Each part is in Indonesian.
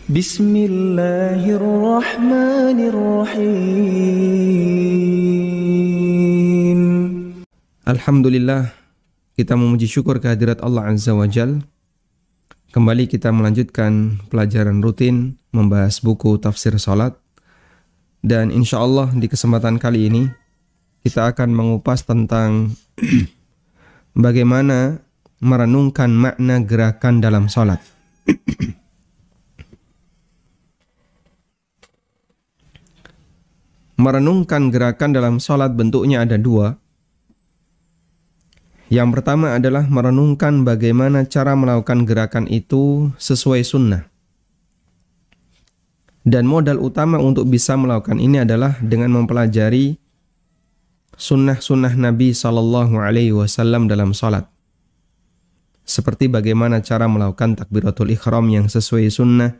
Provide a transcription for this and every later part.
Bismillahirrahmanirrahim. Alhamdulillah, kita memuji syukur kehadirat Allah Azza wa Jal. Kembali kita melanjutkan pelajaran rutin membahas buku tafsir salat. Dan insya Allah di kesempatan kali ini kita akan mengupas tentang bagaimana merenungkan makna gerakan dalam salat. Merenungkan gerakan dalam salat bentuknya ada dua. Yang pertama adalah merenungkan bagaimana cara melakukan gerakan itu sesuai sunnah. Dan modal utama untuk bisa melakukan ini adalah dengan mempelajari sunnah-sunnah Nabi SAW dalam salat. Seperti bagaimana cara melakukan takbiratul ihram yang sesuai sunnah,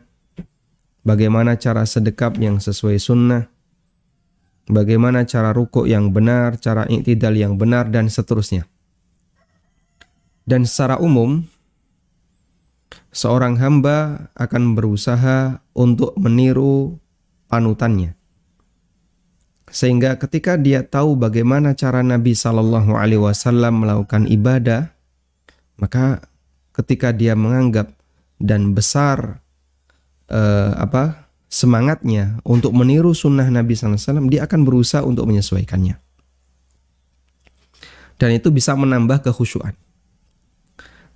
bagaimana cara sedekap yang sesuai sunnah, bagaimana cara rukuk yang benar, cara i'tidal yang benar, dan seterusnya. Dan secara umum, seorang hamba akan berusaha untuk meniru panutannya. Sehingga ketika dia tahu bagaimana cara Nabi SAW melakukan ibadah, maka ketika dia menganggap dan besar semangatnya untuk meniru sunnah Nabi SAW, dia akan berusaha untuk menyesuaikannya. Dan itu bisa menambah kekhusyuan.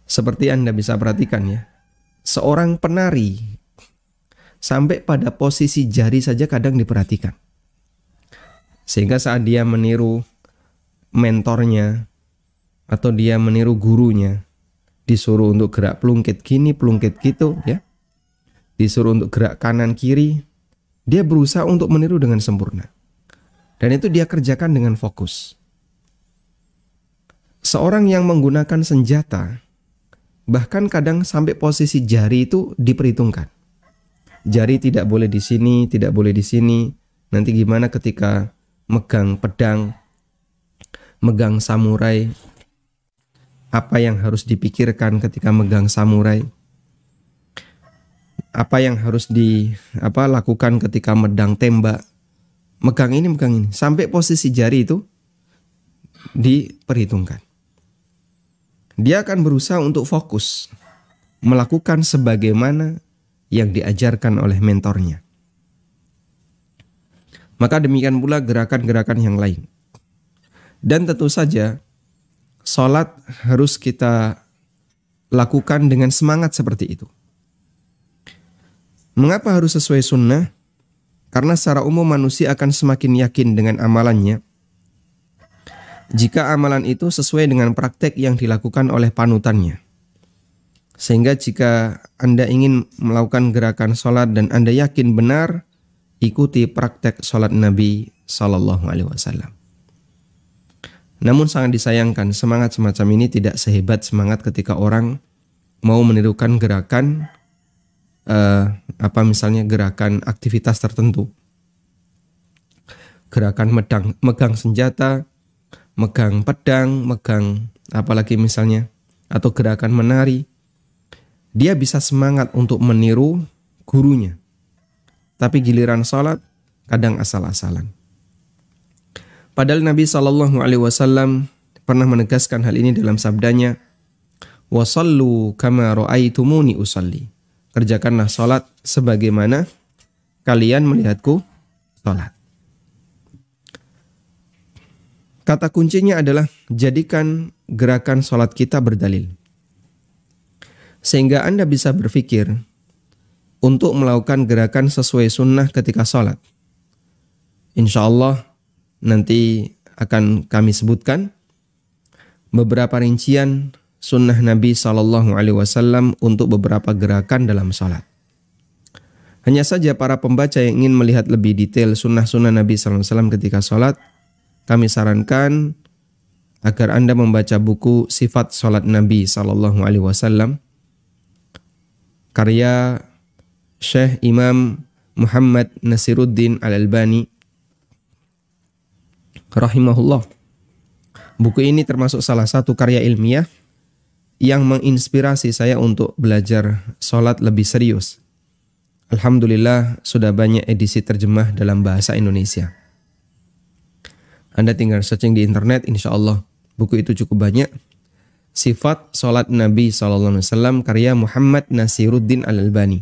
Seperti Anda bisa perhatikan ya, seorang penari sampai pada posisi jari saja kadang diperhatikan. Sehingga saat dia meniru mentornya atau dia meniru gurunya, disuruh untuk gerak pelungkit gini, pelungkit gitu ya, disuruh untuk gerak kanan kiri, dia berusaha untuk meniru dengan sempurna. Dan itu dia kerjakan dengan fokus. Seorang yang menggunakan senjata, bahkan kadang sampai posisi jari itu diperhitungkan. Jari tidak boleh di sini, tidak boleh di sini. Nanti gimana ketika megang pedang, megang samurai? Apa yang harus dipikirkan ketika megang samurai? Apa yang harus lakukan ketika medang tembak? Megang ini, megang ini. Sampai posisi jari itu diperhitungkan. Dia akan berusaha untuk fokus melakukan sebagaimana yang diajarkan oleh mentornya. Maka demikian pula gerakan-gerakan yang lain. Dan tentu saja salat harus kita lakukan dengan semangat seperti itu. Mengapa harus sesuai sunnah? Karena secara umum manusia akan semakin yakin dengan amalannya jika amalan itu sesuai dengan praktek yang dilakukan oleh panutannya. Sehingga jika Anda ingin melakukan gerakan sholat dan Anda yakin benar, ikuti praktek sholat Nabi SAW. Namun sangat disayangkan, semangat semacam ini tidak sehebat semangat ketika orang mau menirukan gerakan, misalnya gerakan aktivitas tertentu. Gerakan megang senjata, megang pedang, megang apalagi misalnya, atau gerakan menari. Dia bisa semangat untuk meniru gurunya. Tapi giliran salat kadang asal-asalan. Padahal Nabi SAW pernah menegaskan hal ini dalam sabdanya, "Wasallu kama ra'aitumuni usalli." Kerjakanlah salat sebagaimana kalian melihatku salat. Kata kuncinya adalah jadikan gerakan salat kita berdalil. Sehingga Anda bisa berpikir untuk melakukan gerakan sesuai sunnah ketika salat. Insya Allah nanti akan kami sebutkan beberapa rincian sunnah Nabi SAW untuk beberapa gerakan dalam salat. Hanya saja para pembaca yang ingin melihat lebih detail sunnah-sunnah Nabi SAW ketika salat, kami sarankan agar Anda membaca buku Sifat Salat Nabi SAW karya Syekh Imam Muhammad Nasiruddin Al-Albani rahimahullah. Buku ini termasuk salah satu karya ilmiah yang menginspirasi saya untuk belajar salat lebih serius. alhamdulillah sudah banyak edisi terjemah dalam bahasa Indonesia. Anda tinggal searching di internet, insya Allah buku itu cukup banyak. Sifat Salat Nabi SAW karya Muhammad Nasiruddin Al-Albani.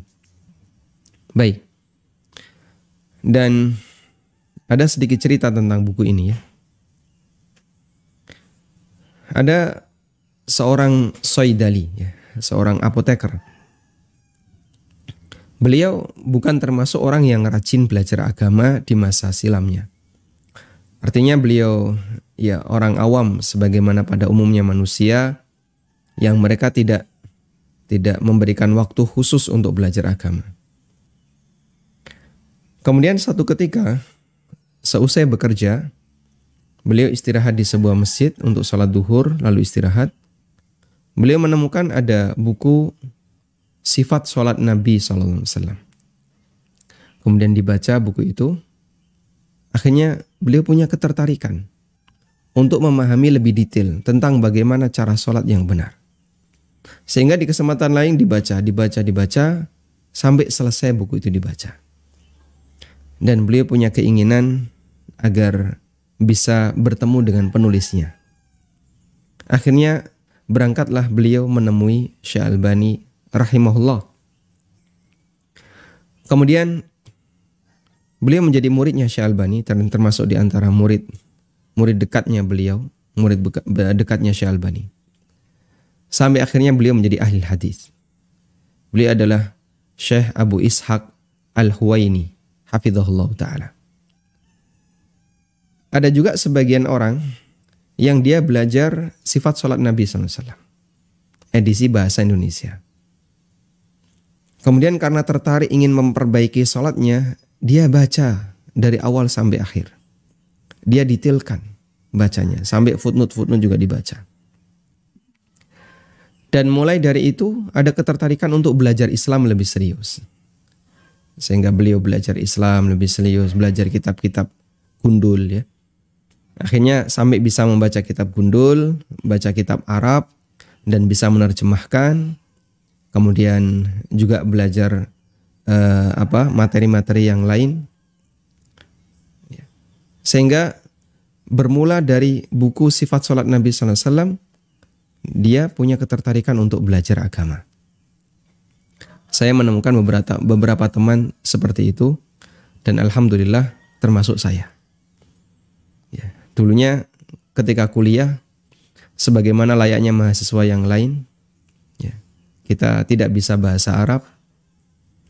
Baik. Dan ada sedikit cerita tentang buku ini ya. Ada seorang Soidali, ya, seorang apoteker. Beliau bukan termasuk orang yang rajin belajar agama di masa silamnya. Artinya beliau ya orang awam sebagaimana pada umumnya manusia yang mereka tidak memberikan waktu khusus untuk belajar agama. Kemudian satu ketika seusai bekerja, beliau istirahat di sebuah masjid untuk sholat duhur, lalu istirahat. Beliau menemukan ada buku Sifat Sholat Nabi SAW. Kemudian dibaca buku itu. Akhirnya beliau punya ketertarikan untuk memahami lebih detail tentang bagaimana cara sholat yang benar. Sehingga di kesempatan lain dibaca, sampai selesai buku itu dibaca. Dan beliau punya keinginan agar bisa bertemu dengan penulisnya. Akhirnya berangkatlah beliau menemui Syekh Albani rahimahullah. Kemudian beliau menjadi muridnya Syekh Albani dan termasuk di antara murid dekatnya beliau, dekatnya Syekh Albani. Sampai akhirnya beliau menjadi ahli hadis. Beliau adalah Syekh Abu Ishaq Al-Huwaini, hafizahullah ta'ala. Ada juga sebagian orang yang dia belajar sifat sholat Nabi SAW, edisi bahasa Indonesia. Kemudian karena tertarik ingin memperbaiki sholatnya, dia baca dari awal sampai akhir. Dia detailkan bacanya, sampai footnote juga dibaca. Dan mulai dari itu ada ketertarikan untuk belajar Islam lebih serius. Sehingga beliau belajar Islam lebih serius, belajar kitab-kitab gundul ya. Akhirnya sampai bisa membaca kitab gundul, baca kitab Arab, dan bisa menerjemahkan. Kemudian juga belajar materi-materi yang lain. Sehingga bermula dari buku Sifat Sholat Nabi SAW, dia punya ketertarikan untuk belajar agama. Saya menemukan beberapa teman seperti itu, dan alhamdulillah termasuk saya. Dulunya ketika kuliah, sebagaimana layaknya mahasiswa yang lain, ya, kita tidak bisa bahasa Arab.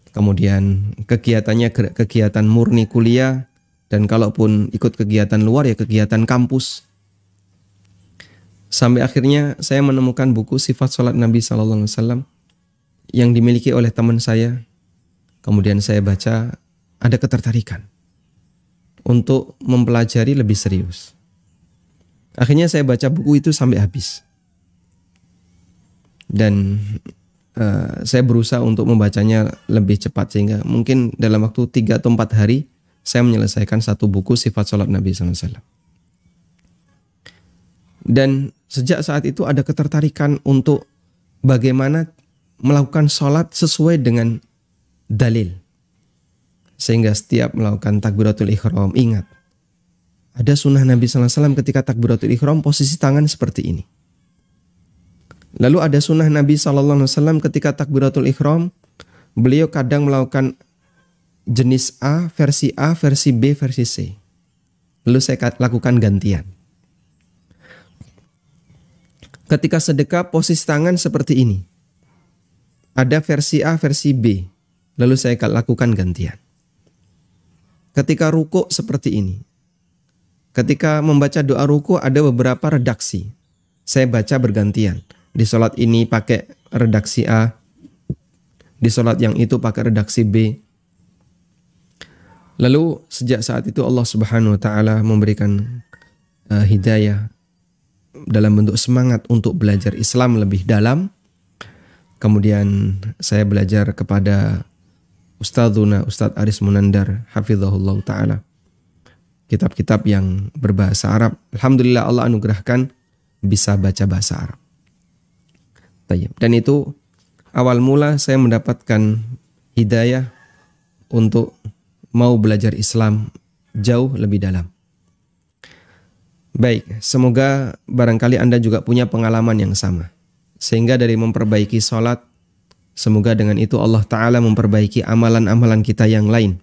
Kemudian kegiatannya kegiatan murni kuliah, dan kalaupun ikut kegiatan luar ya kegiatan kampus. Sampai akhirnya saya menemukan buku Sifat Sholat Nabi SAW yang dimiliki oleh teman saya. Kemudian saya baca, ada ketertarikan untuk mempelajari lebih serius. Akhirnya saya baca buku itu sampai habis. Dan saya berusaha untuk membacanya lebih cepat, sehingga mungkin dalam waktu 3 atau 4 hari saya menyelesaikan satu buku Sifat Sholat Nabi SAW. Dan sejak saat itu ada ketertarikan untuk bagaimana melakukan sholat sesuai dengan dalil. Sehingga setiap melakukan takbiratul ihram, ingat, ada sunnah Nabi SAW ketika takbiratul ihram posisi tangan seperti ini. Lalu ada sunnah Nabi SAW ketika takbiratul ihram, beliau kadang melakukan jenis A, versi B, versi C. Lalu saya lakukan gantian. Ketika sedekah posisi tangan seperti ini. Ada versi A, versi B. Lalu saya lakukan gantian. Ketika ruku seperti ini. Ketika membaca doa ruku ada beberapa redaksi. Saya baca bergantian. Di sholat ini pakai redaksi A. Di sholat yang itu pakai redaksi B. Lalu sejak saat itu Allah Subhanahu wa ta'ala memberikan hidayah dalam bentuk semangat untuk belajar Islam lebih dalam. Kemudian saya belajar kepada Ustadz Aris Munandar hafizahullah ta'ala, kitab-kitab yang berbahasa Arab. Alhamdulillah Allah anugerahkan bisa baca bahasa Arab. Dan itu awal mula saya mendapatkan hidayah untuk mau belajar Islam jauh lebih dalam. Baik, semoga barangkali Anda juga punya pengalaman yang sama. Sehingga dari memperbaiki sholat, semoga dengan itu Allah Ta'ala memperbaiki amalan-amalan kita yang lain.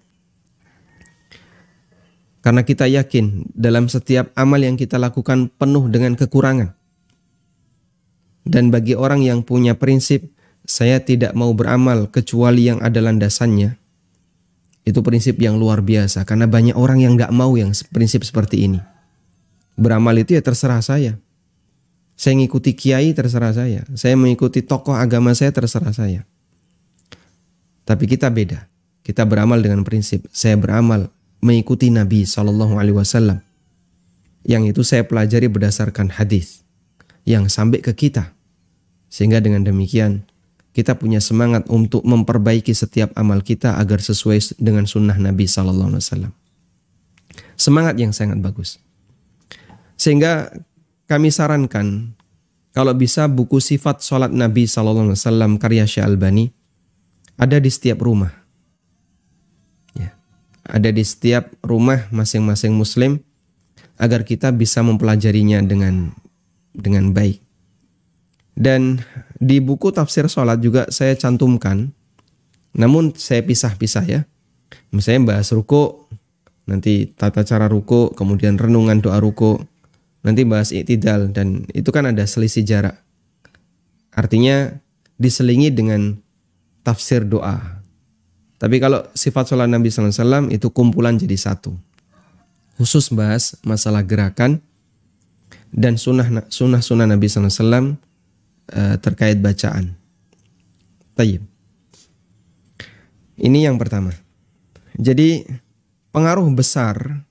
Karena kita yakin dalam setiap amal yang kita lakukan penuh dengan kekurangan. Dan bagi orang yang punya prinsip, saya tidak mau beramal kecuali yang ada landasannya, itu prinsip yang luar biasa. Karena banyak orang yang gak mau yang prinsip seperti ini. Beramal itu ya terserah saya. Saya mengikuti kiai terserah saya. Saya mengikuti tokoh agama saya terserah saya. Tapi kita beda. Kita beramal dengan prinsip. Saya beramal mengikuti Nabi SAW. Yang itu saya pelajari berdasarkan hadis yang sampai ke kita. Sehingga dengan demikian kita punya semangat untuk memperbaiki setiap amal kita agar sesuai dengan sunnah Nabi SAW. Semangat yang sangat bagus. Sehingga kami sarankan kalau bisa buku sifat sholat Nabi SAW karya Syekh Albani ada di setiap rumah. Ya, ada di setiap rumah masing-masing muslim agar kita bisa mempelajarinya dengan baik. Dan di buku tafsir sholat juga saya cantumkan, namun saya pisah-pisah ya. Misalnya bahas ruku, nanti tata cara ruku, kemudian renungan doa ruku, nanti bahas i'tidal, dan itu kan ada selisih jarak. Artinya diselingi dengan tafsir doa. Tapi kalau sifat sholat Nabi SAW itu kumpulan jadi satu. Khusus bahas masalah gerakan dan sunnah Nabi SAW terkait bacaan. Tayyib. Ini yang pertama. Jadi pengaruh besar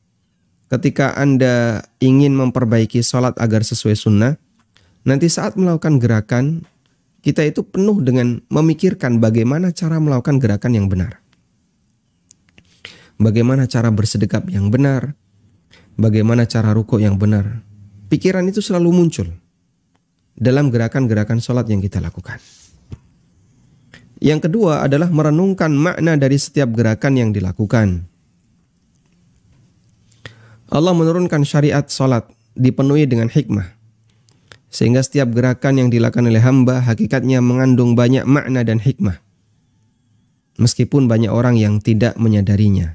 ketika Anda ingin memperbaiki sholat agar sesuai sunnah, nanti saat melakukan gerakan, kita itu penuh dengan memikirkan bagaimana cara melakukan gerakan yang benar. Bagaimana cara bersedekap yang benar, bagaimana cara rukuk yang benar. Pikiran itu selalu muncul dalam gerakan-gerakan sholat yang kita lakukan. Yang kedua adalah merenungkan makna dari setiap gerakan yang dilakukan. Allah menurunkan syariat sholat dipenuhi dengan hikmah. Sehingga setiap gerakan yang dilakukan oleh hamba hakikatnya mengandung banyak makna dan hikmah. Meskipun banyak orang yang tidak menyadarinya.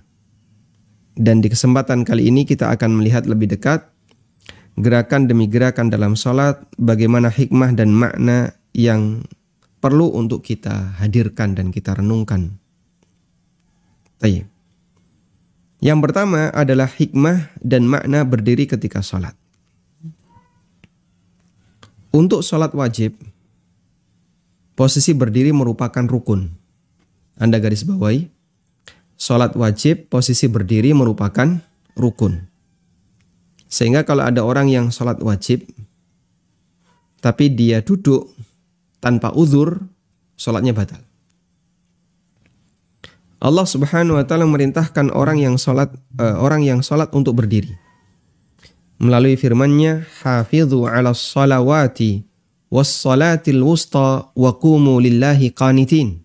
Dan di kesempatan kali ini kita akan melihat lebih dekat gerakan demi gerakan dalam sholat, bagaimana hikmah dan makna yang perlu untuk kita hadirkan dan kita renungkan. Baik. Yang pertama adalah hikmah dan makna berdiri ketika sholat. Untuk sholat wajib, posisi berdiri merupakan rukun. Anda garis bawahi, sholat wajib posisi berdiri merupakan rukun. Sehingga kalau ada orang yang sholat wajib, tapi dia duduk tanpa uzur, sholatnya batal. Allah Subhanahu wa taala merintahkan orang yang sholat untuk berdiri. Melalui firman-Nya, "Hafidhu 'alas shalawati was salatil wusta wa qumu lillahi qanitin."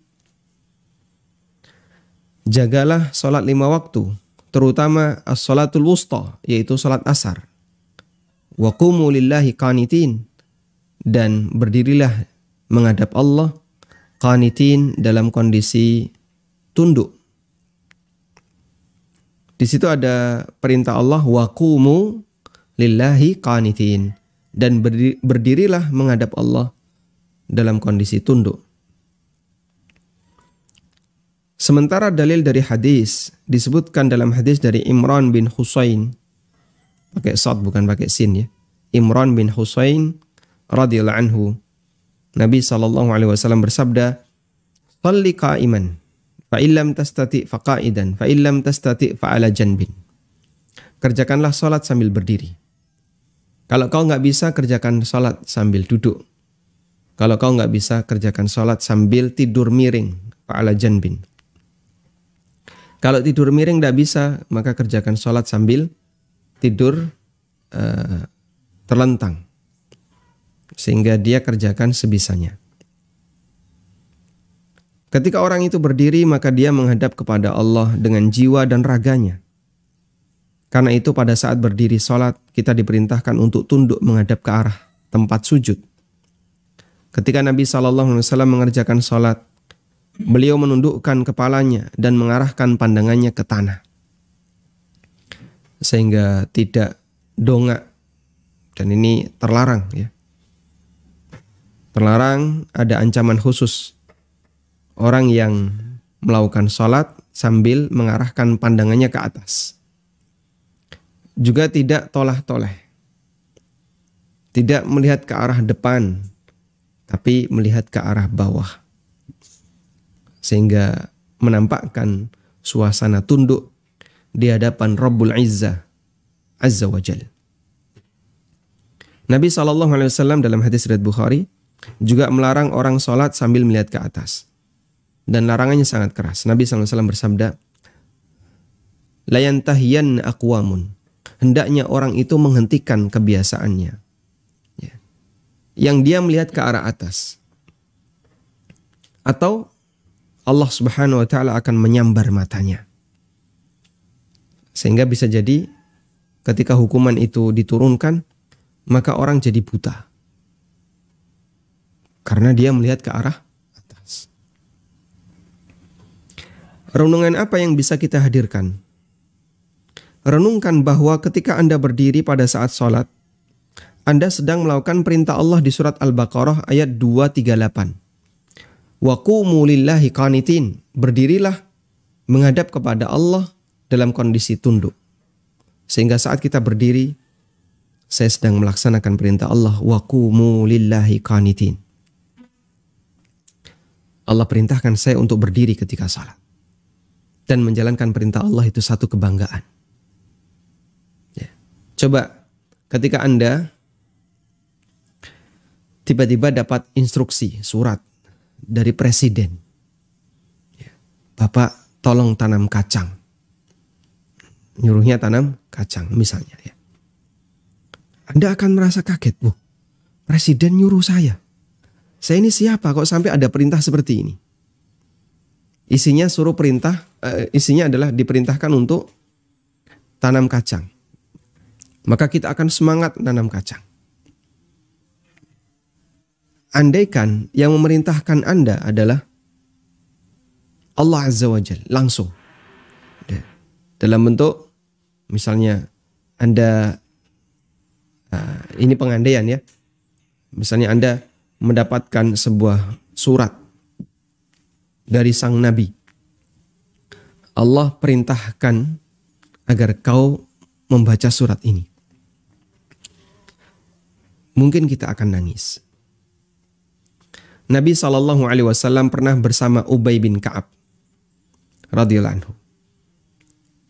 Jagalah sholat 5 waktu, terutama as-salatul wusta, yaitu sholat asar. Wa qumu lillahi qanitin, dan berdirilah menghadap Allah qanitin dalam kondisi tunduk. Di situ ada perintah Allah wa qumu lillahi qanitin, dan berdirilah menghadap Allah dalam kondisi tunduk. Sementara dalil dari hadis disebutkan dalam hadis dari Imran bin Husain, pakai sad bukan pakai sin ya. Imran bin Husain radhiyallahu anhu, Nabi SAW bersabda, "Shalli qa'iman, fa illam tastati' fa qa'idan, fa illam tastati' fa 'ala janbin." Kerjakanlah salat sambil berdiri. Kalau kau enggak bisa, kerjakan salat sambil duduk. Kalau kau enggak bisa, kerjakan salat sambil tidur miring, fa 'ala janbin. Kalau tidur miring tidak bisa, maka kerjakan sholat sambil tidur terlentang. Sehingga dia kerjakan sebisanya. Ketika orang itu berdiri, maka dia menghadap kepada Allah dengan jiwa dan raganya. Karena itu pada saat berdiri sholat, kita diperintahkan untuk tunduk menghadap ke arah tempat sujud. Ketika Nabi SAW mengerjakan sholat, beliau menundukkan kepalanya dan mengarahkan pandangannya ke tanah. Sehingga tidak dongak. Dan ini terlarang ya. Terlarang, ada ancaman khusus. Orang yang melakukan sholat sambil mengarahkan pandangannya ke atas. Juga tidak tolah-toleh. Tidak melihat ke arah depan, tapi melihat ke arah bawah. Sehingga menampakkan suasana tunduk di hadapan Rabbul Izzah Azza wa Jal. Nabi SAW dalam hadis riwayat Bukhari juga melarang orang sholat sambil melihat ke atas. Dan larangannya sangat keras. Nabi SAW bersabda, "La yantahiyanna aqwamun." Hendaknya orang itu menghentikan kebiasaannya. Ya. Yang dia melihat ke arah atas. Atau Allah Subhanahu wa Ta'ala akan menyambar matanya. Sehingga bisa jadi ketika hukuman itu diturunkan, maka orang jadi buta. Karena dia melihat ke arah atas. Renungan apa yang bisa kita hadirkan? Renungkan bahwa ketika Anda berdiri pada saat sholat, Anda sedang melakukan perintah Allah di surat Al-Baqarah ayat 238. Wa qumu lillahi qanitin. Berdirilah menghadap kepada Allah dalam kondisi tunduk. Sehingga saat kita berdiri, saya sedang melaksanakan perintah Allah. Wa qumu lillahi qanitin. Allah perintahkan saya untuk berdiri ketika salat. Dan menjalankan perintah Allah itu satu kebanggaan. Ya. Coba ketika Anda tiba-tiba dapat instruksi, surat dari presiden. Ya. Bapak tolong tanam kacang. Nyuruhnya tanam kacang misalnya. Ya. Anda akan merasa kaget. Presiden nyuruh saya. Saya ini siapa kok sampai ada perintah seperti ini? Isinya isinya adalah diperintahkan untuk tanam kacang. Maka kita akan semangat nanam kacang. Andaikan yang memerintahkan Anda adalah Allah Azza wa Jalla langsung. Dalam bentuk misalnya Anda, ini pengandaian ya. Misalnya Anda mendapatkan sebuah surat dari sang Nabi. Allah perintahkan agar kau membaca surat ini. Mungkin kita akan nangis. Nabi SAW pernah bersama Ubay bin Ka'ab radhiyallahu anhu.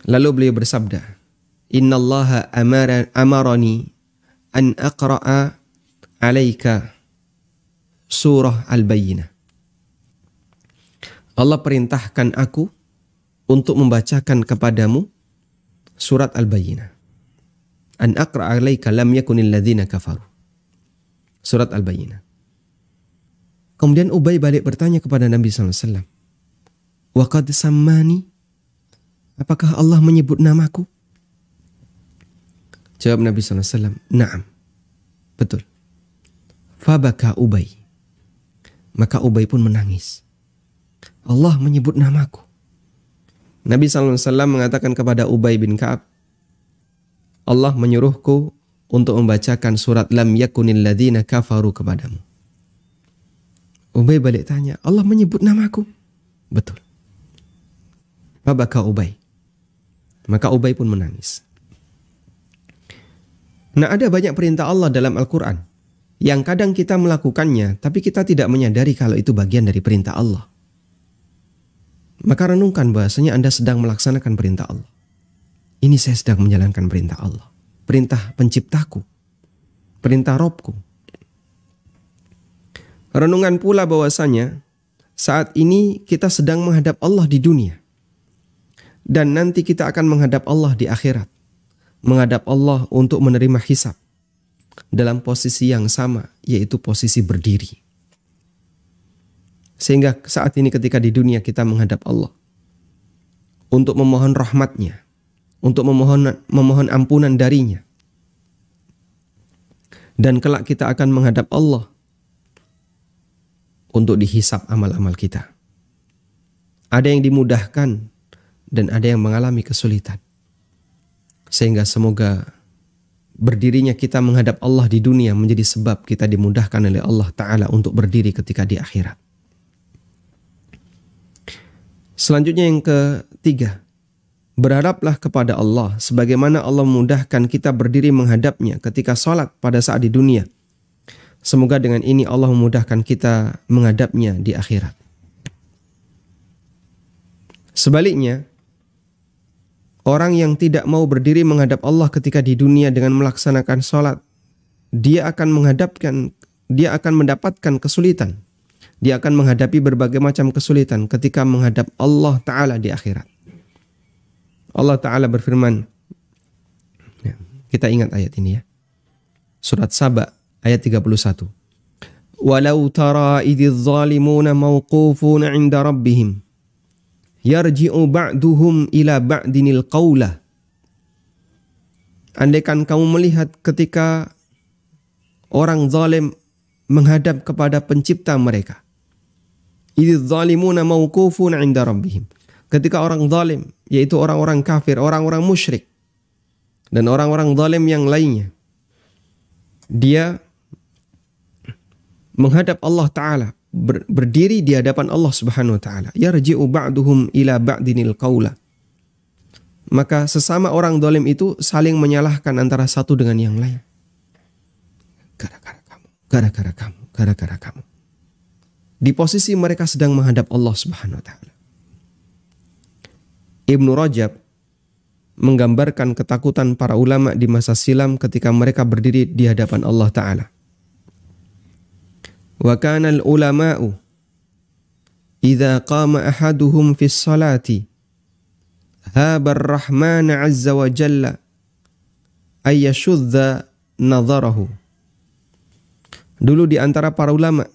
Lalu beliau bersabda, "Innallaha amarani an aqra'a alaika surah Al-Bayyinah." Allah perintahkan aku untuk membacakan kepadamu surat Al-Bayyinah. An aqra'a alaika lam yakunil ladzina kafaru. Surat Al-Bayyinah. Kemudian Ubay balik bertanya kepada Nabi SAW. Wa qad sammani. Apakah Allah menyebut namaku? Jawab Nabi SAW. Naam. Betul. Fabaka Ubay. Maka Ubay pun menangis. Allah menyebut namaku. Nabi SAW mengatakan kepada Ubay bin Ka'ab, Allah menyuruhku untuk membacakan surat Lam yakunil ladzina kafaru kepadamu. Ubay balik tanya, Allah menyebut namaku? Betul. Fabaka Ubay. Maka Ubay pun menangis. Nah, ada banyak perintah Allah dalam Al-Quran yang kadang kita melakukannya, tapi kita tidak menyadari kalau itu bagian dari perintah Allah. Maka renungkan bahasanya Anda sedang melaksanakan perintah Allah. Ini saya sedang menjalankan perintah Allah. Perintah penciptaku. Perintah Robku. Renungan pula bahwasanya saat ini kita sedang menghadap Allah di dunia. Dan nanti kita akan menghadap Allah di akhirat. Menghadap Allah untuk menerima hisab. Dalam posisi yang sama, yaitu posisi berdiri. Sehingga saat ini ketika di dunia kita menghadap Allah untuk memohon rahmat-Nya, untuk memohon ampunan darinya. Dan kelak kita akan menghadap Allah untuk dihisap amal-amal kita. Ada yang dimudahkan dan ada yang mengalami kesulitan. Sehingga semoga berdirinya kita menghadap Allah di dunia menjadi sebab kita dimudahkan oleh Allah Ta'ala untuk berdiri ketika di akhirat. Selanjutnya yang ketiga, berharaplah kepada Allah sebagaimana Allah memudahkan kita berdiri menghadapnya ketika sholat pada saat di dunia. Semoga dengan ini Allah memudahkan kita menghadapnya di akhirat. Sebaliknya, orang yang tidak mau berdiri menghadap Allah ketika di dunia dengan melaksanakan sholat, dia akan mendapatkan kesulitan. Dia akan menghadapi berbagai macam kesulitan ketika menghadap Allah Ta'ala di akhirat. Allah Ta'ala berfirman, kita ingat ayat ini ya. Surat Saba ayat 31. Walau tara idhiz zalimuna mawqufuna 'inda rabbihim yarji'u ba'duhum ila ba'dinil qawla. Andaikan kamu melihat ketika orang zalim menghadap kepada pencipta mereka. Idhiz zalimuna mawqufuna 'inda rabbihim. Ketika orang zalim, yaitu orang-orang kafir, orang-orang musyrik, dan orang-orang zalim yang lainnya, dia menghadap Allah Ta'ala, berdiri di hadapan Allah Subhanahu Wa Ta'ala. Yarji'u ba'duhum ila ba'dinil qawla. Maka sesama orang zalim itu saling menyalahkan antara satu dengan yang lain. Gara-gara kamu, gara-gara kamu, gara-gara kamu. Di posisi mereka sedang menghadap Allah Subhanahu Wa Ta'ala. Ibnu Rajab menggambarkan ketakutan para ulama di masa silam ketika mereka berdiri di hadapan Allah Ta'ala. Wa kana al-ulama'u idza qama ahaduhum fi sholati haba ar-rahman 'azza wa jalla ay yashudda nadharahu. Dulu di antara para ulama,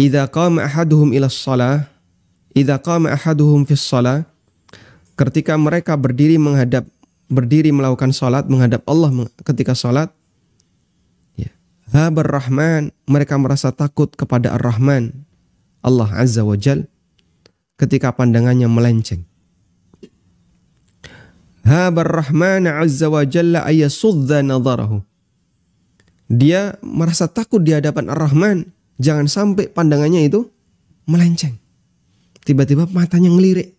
idza qama ahaduhum ila shalah, idza qama ahaduhum fi shalah, ketika mereka berdiri melakukan salat, menghadap Allah ketika salat, ya, habar rahman, mereka merasa takut kepada ar-Rahman, Allah Azza wa Jal, ketika pandangannya melenceng. Habar rahman Azza wa Jalla ayasudda nadharahu. Dia merasa takut di hadapan ar-Rahman, jangan sampai pandangannya itu melenceng. Tiba-tiba matanya ngelirik.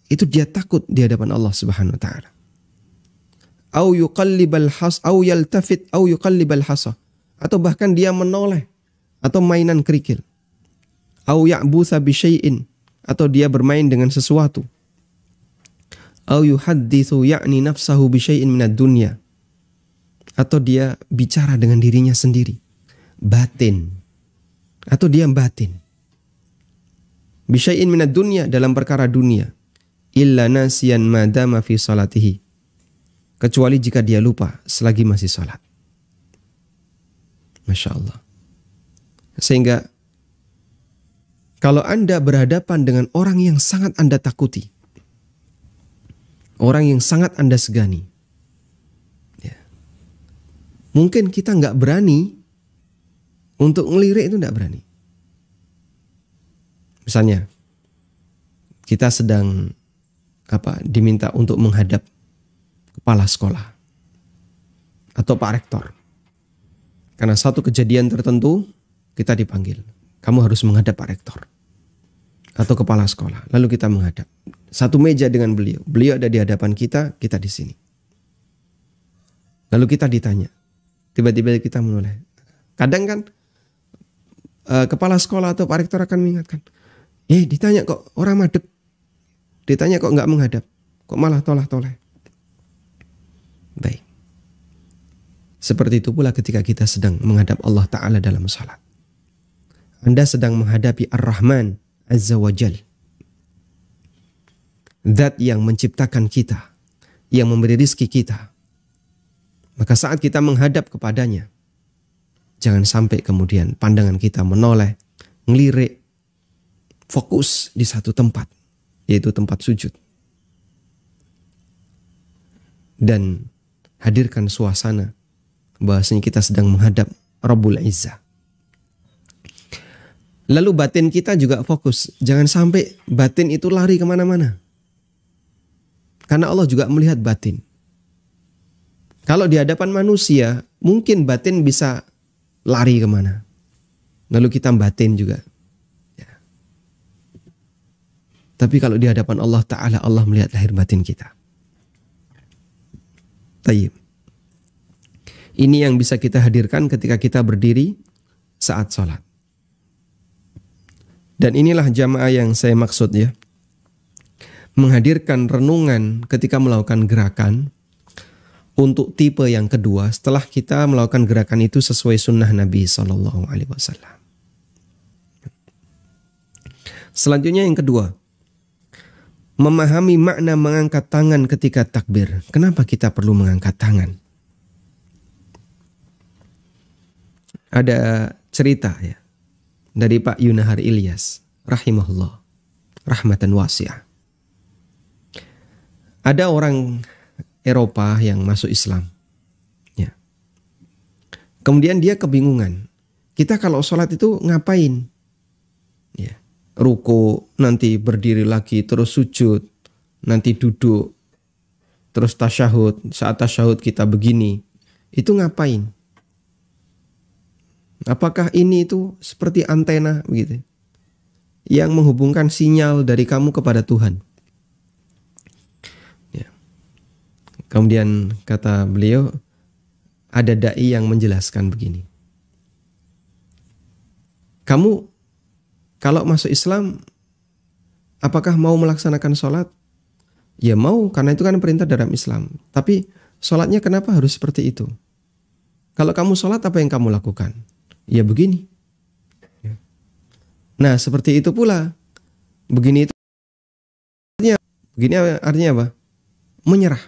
Itu dia takut di hadapan Allah Subhanahu Wa Ta'ala. Au yuqallibal has, au yaltafit, au yuqallibal hasa. Atau bahkan dia menoleh atau mainan kerikil. Au ya'butha bi syai'in, atau dia bermain dengan sesuatu. Au yuhaddithu ya'ni nafsahu bi syai'in minad dunya. Atau dia bicara dengan dirinya sendiri. Batin. Atau dia batin. Bi syai'in minad dunya, dalam perkara dunia. Illa nasiyan madama fi salatihi, kecuali jika dia lupa selagi masih salat. Masya Allah. Sehingga kalau Anda berhadapan dengan orang yang sangat Anda takuti, orang yang sangat Anda segani, ya, mungkin kita nggak berani untuk ngelirik, itu nggak berani. Misalnya kita sedang diminta untuk menghadap kepala sekolah atau Pak Rektor. Karena satu kejadian tertentu kita dipanggil. Kamu harus menghadap Pak Rektor atau kepala sekolah. Lalu kita menghadap. Satu meja dengan beliau. Beliau ada di hadapan kita, kita di sini. Lalu kita ditanya. Tiba-tiba kita menoleh. Kadang kan kepala sekolah atau Pak Rektor akan mengingatkan. Ditanya kok orang madep. Ditanya kok nggak menghadap, kok malah toleh-toleh. Baik. Seperti itu pula ketika kita sedang menghadap Allah Ta'ala dalam salat. Anda sedang menghadapi Ar-Rahman Azza wa Jal. Zat yang menciptakan kita, yang memberi rizki kita. Maka saat kita menghadap kepadanya, Jangan sampai kemudian pandangan kita menoleh, ngelirik, fokus di satu tempat, yaitu tempat sujud. Dan hadirkan suasana bahwasanya kita sedang menghadap Rabbul Izzah. Lalu batin kita juga fokus. Jangan sampai batin itu lari kemana-mana. Karena Allah juga melihat batin. Kalau di hadapan manusia, mungkin batin bisa lari kemana. Lalu kita batin juga. Ya. Tapi kalau di hadapan Allah Ta'ala, Allah melihat lahir batin kita. Tayyib. Ini yang bisa kita hadirkan ketika kita berdiri saat sholat. Dan inilah jamaah yang saya maksud ya. Menghadirkan renungan ketika melakukan gerakan untuk tipe yang kedua setelah kita melakukan gerakan itu sesuai sunnah Nabi SAW. Selanjutnya yang kedua, memahami makna mengangkat tangan ketika takbir. Kenapa kita perlu mengangkat tangan? Ada cerita ya dari Pak Yunahar Ilyas rahimahullah rahmatan wasi'ah. Ada orang Eropa yang masuk Islam. Ya. Kemudian dia kebingungan. Kita kalau sholat itu ngapain? Ya. Ruku, nanti berdiri lagi, terus sujud, nanti duduk, terus tasyahud. Saat tasyahud kita begini. Itu ngapain? Apakah ini itu seperti antena begitu? Yang menghubungkan sinyal dari kamu kepada Tuhan. Kemudian kata beliau, ada dai yang menjelaskan begini. Kamu kalau masuk Islam, apakah mau melaksanakan sholat? Ya mau, karena itu kan perintah dalam Islam. Tapi sholatnya kenapa harus seperti itu? Kalau kamu sholat, apa yang kamu lakukan? Ya begini. Nah seperti itu pula. Begini itu artinya apa? Menyerah.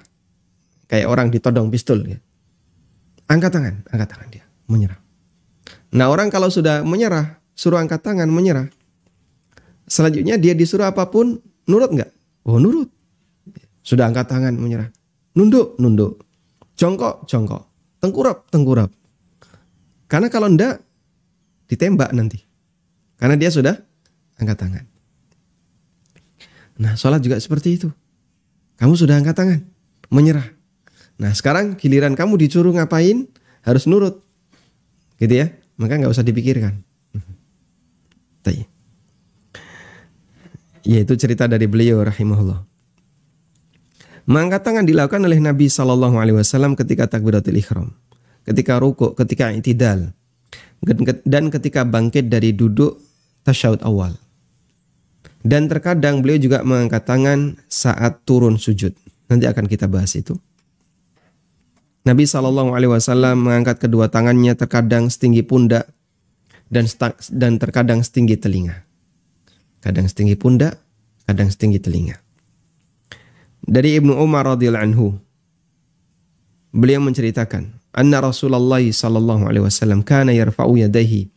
Kayak orang ditodong pistol ya. Angkat tangan dia, menyerah. Nah orang kalau sudah menyerah, suruh angkat tangan, menyerah. Selanjutnya dia disuruh apapun, nurut nggak? Oh nurut. Sudah angkat tangan, menyerah. Nunduk. Jongkok. Tengkurap. Karena kalau enggak, ditembak nanti. Karena dia sudah angkat tangan. Nah sholat juga seperti itu. Kamu sudah angkat tangan, menyerah. Nah sekarang giliran kamu disuruh ngapain, harus nurut. Gitu ya, maka gak usah dipikirkan. Yaitu cerita dari beliau rahimahullah. Mengangkat tangan dilakukan oleh Nabi SAW ketika takbiratul ihram, ketika rukuk, ketika i'tidal, dan ketika bangkit dari duduk tasyahud awal. Dan terkadang beliau juga mengangkat tangan saat turun sujud. Nanti akan kita bahas itu. Nabi SAW mengangkat kedua tangannya terkadang setinggi pundak dan terkadang setinggi telinga. Kadang setinggi pundak, kadang setinggi telinga. Dari Ibnu Umar radhiyallahu anhu, beliau menceritakan, anna Rasulullah SAW kana yarfa'u yadayhi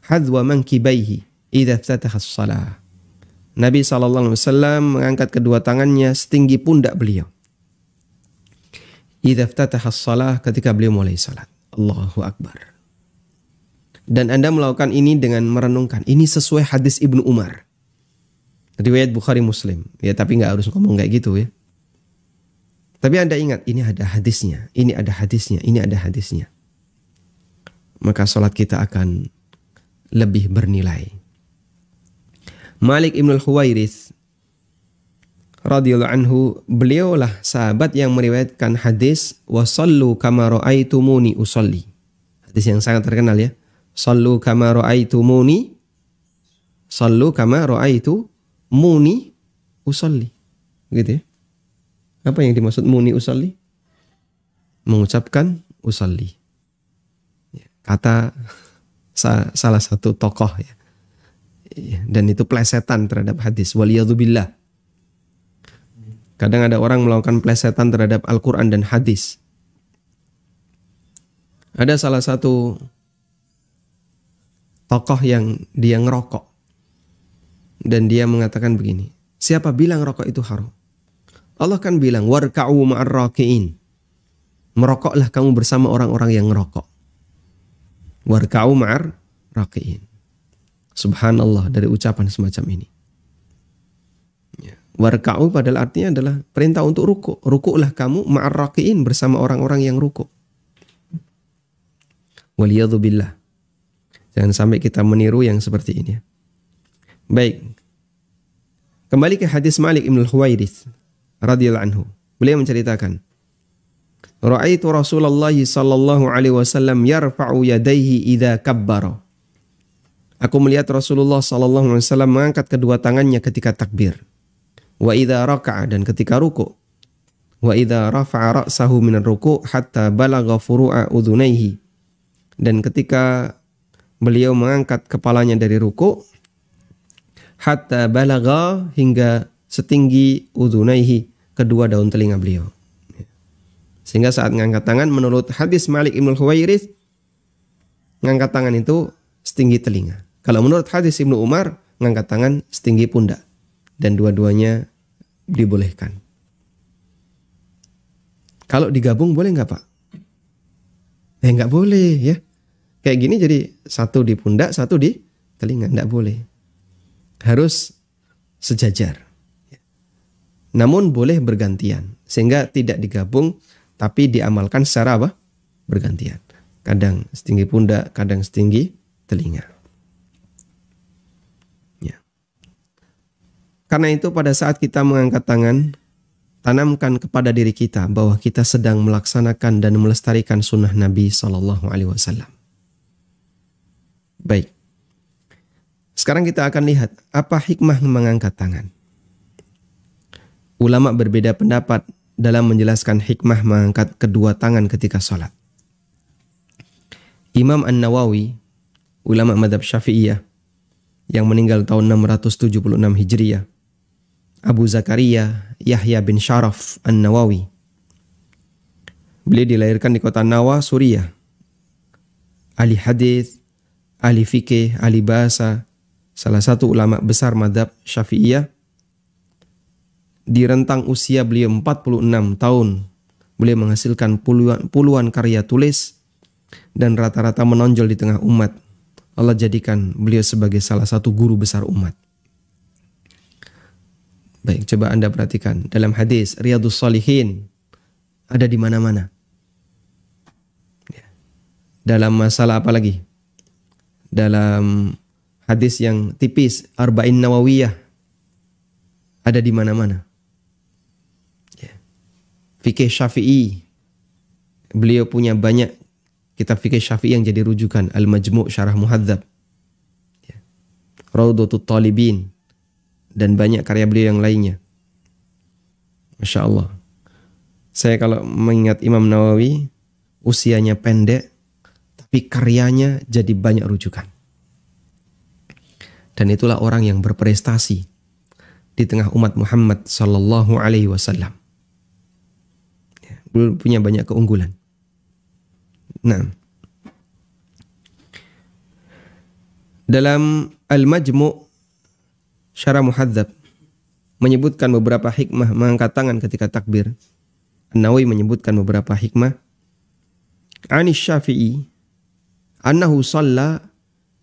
hadwa mankibaihi idza iftataha as-shalah. Nabi SAW mengangkat kedua tangannya setinggi pundak beliau. Idza iftataha as-shalah, ketika beliau mulai salat. Allahu Akbar. Dan Anda melakukan ini dengan merenungkan. Ini sesuai hadis Ibnu Umar. Riwayat Bukhari Muslim. Ya tapi nggak harus ngomong kayak gitu ya. Tapi Anda ingat, ini ada hadisnya. Ini ada hadisnya. Ini ada hadisnya. Maka salat kita akan lebih bernilai. Malik Ibnul Huwairits radhiyallahu anhu, beliaulah sahabat yang meriwayatkan hadis wasallu kama ra'aitumuni usolli. Hadis yang sangat terkenal ya. Sallu kama ra'aitumuni, sallu kama ra'aitumuni usolli. Gitu ya. Apa yang dimaksud muni usolli? Mengucapkan usolli. Kata salah satu tokoh ya. Dan itu plesetan terhadap hadis. Waliyadzubillah. Kadang ada orang melakukan plesetan terhadap Al-Quran dan hadis. Ada salah satu tokoh yang dia ngerokok. Dan dia mengatakan begini, siapa bilang rokok itu haram? Allah kan bilang, warka'u ma'ar raki'in. Merokoklah kamu bersama orang-orang yang ngerokok. Warka'u ma'ar raki'in. Subhanallah dari ucapan semacam ini. Warka'u padahal artinya adalah perintah untuk rukuk. Rukuklah kamu ma'ar raki'in bersama orang-orang yang rukuk. Waliyadzubillah. Jangan sampai kita meniru yang seperti ini. Baik. Kembali ke hadis Malik ibn al-Huwairits radhiyallahu anhu. Beliau menceritakan, Ra'aitu Rasulullah sallallahu alaihi wasallam yarfa'u yadayhi idza kabbara. Aku melihat Rasulullah sallallahu alaihi wasallam mengangkat kedua tangannya ketika takbir. Wa idza raka'a, dan ketika ruku'. Wa idza rafa'a ra'sahu minar ruku' hatta balagha furu'a udhunayhi. Dan ketika beliau mengangkat kepalanya dari ruku', hatta balagha, hingga setinggi udhunaihi, kedua daun telinga beliau. Sehingga saat mengangkat tangan, menurut hadis Malik ibn al-Huwairits, mengangkat tangan itu setinggi telinga. Kalau menurut hadis Ibnu Umar, mengangkat tangan setinggi pundak. Dan dua-duanya dibolehkan. Kalau digabung boleh nggak, Pak? Nggak boleh ya. Kayak gini jadi satu di pundak, satu di telinga. Nggak boleh. Harus sejajar. Namun boleh bergantian. Sehingga tidak digabung, tapi diamalkan secara apa? Bergantian. Kadang setinggi pundak, kadang setinggi telinga. Ya. Karena itu pada saat kita mengangkat tangan, tanamkan kepada diri kita bahwa kita sedang melaksanakan dan melestarikan sunnah Nabi SAW. Baik. Sekarang kita akan lihat apa hikmah mengangkat tangan. Ulama berbeda pendapat dalam menjelaskan hikmah mengangkat kedua tangan ketika sholat. Imam An-Nawawi, ulama madhab Syafi'iyah yang meninggal tahun 676 Hijriyah, Abu Zakaria Yahya bin Sharaf An-Nawawi. Beliau dilahirkan di kota Nawa, Suriah. Ahli hadis, ahli fikih, ahli bahasa, salah satu ulama besar madhab Syafi'iyah. Di rentang usia beliau 46 tahun, beliau menghasilkan puluhan karya tulis dan rata-rata menonjol di tengah umat. Allah jadikan beliau sebagai salah satu guru besar umat. Baik, coba Anda perhatikan dalam hadis Riyadhus Shalihin ada di mana-mana. Dalam masalah apa lagi? Dalam hadis yang tipis Arba'in Nawawiyah ada di mana-mana. Fikih Syafi'i, beliau punya banyak kitab fikih Syafi'i yang jadi rujukan. Al-Majmu' Syarah Muhadzab, Raudhatut Talibin, dan banyak karya beliau yang lainnya. Masya Allah. Saya kalau mengingat Imam Nawawi, usianya pendek, tapi karyanya jadi banyak rujukan. Dan itulah orang yang berprestasi di tengah umat Muhammad sallallahu alaihi wasallam. Beliau punya banyak keunggulan. Nah, dalam Al-Majmu' Syarah Muhadzab menyebutkan beberapa hikmah mengangkat tangan ketika takbir. An-Nawawi menyebutkan beberapa hikmah. Anis Syafi'i annahu shalla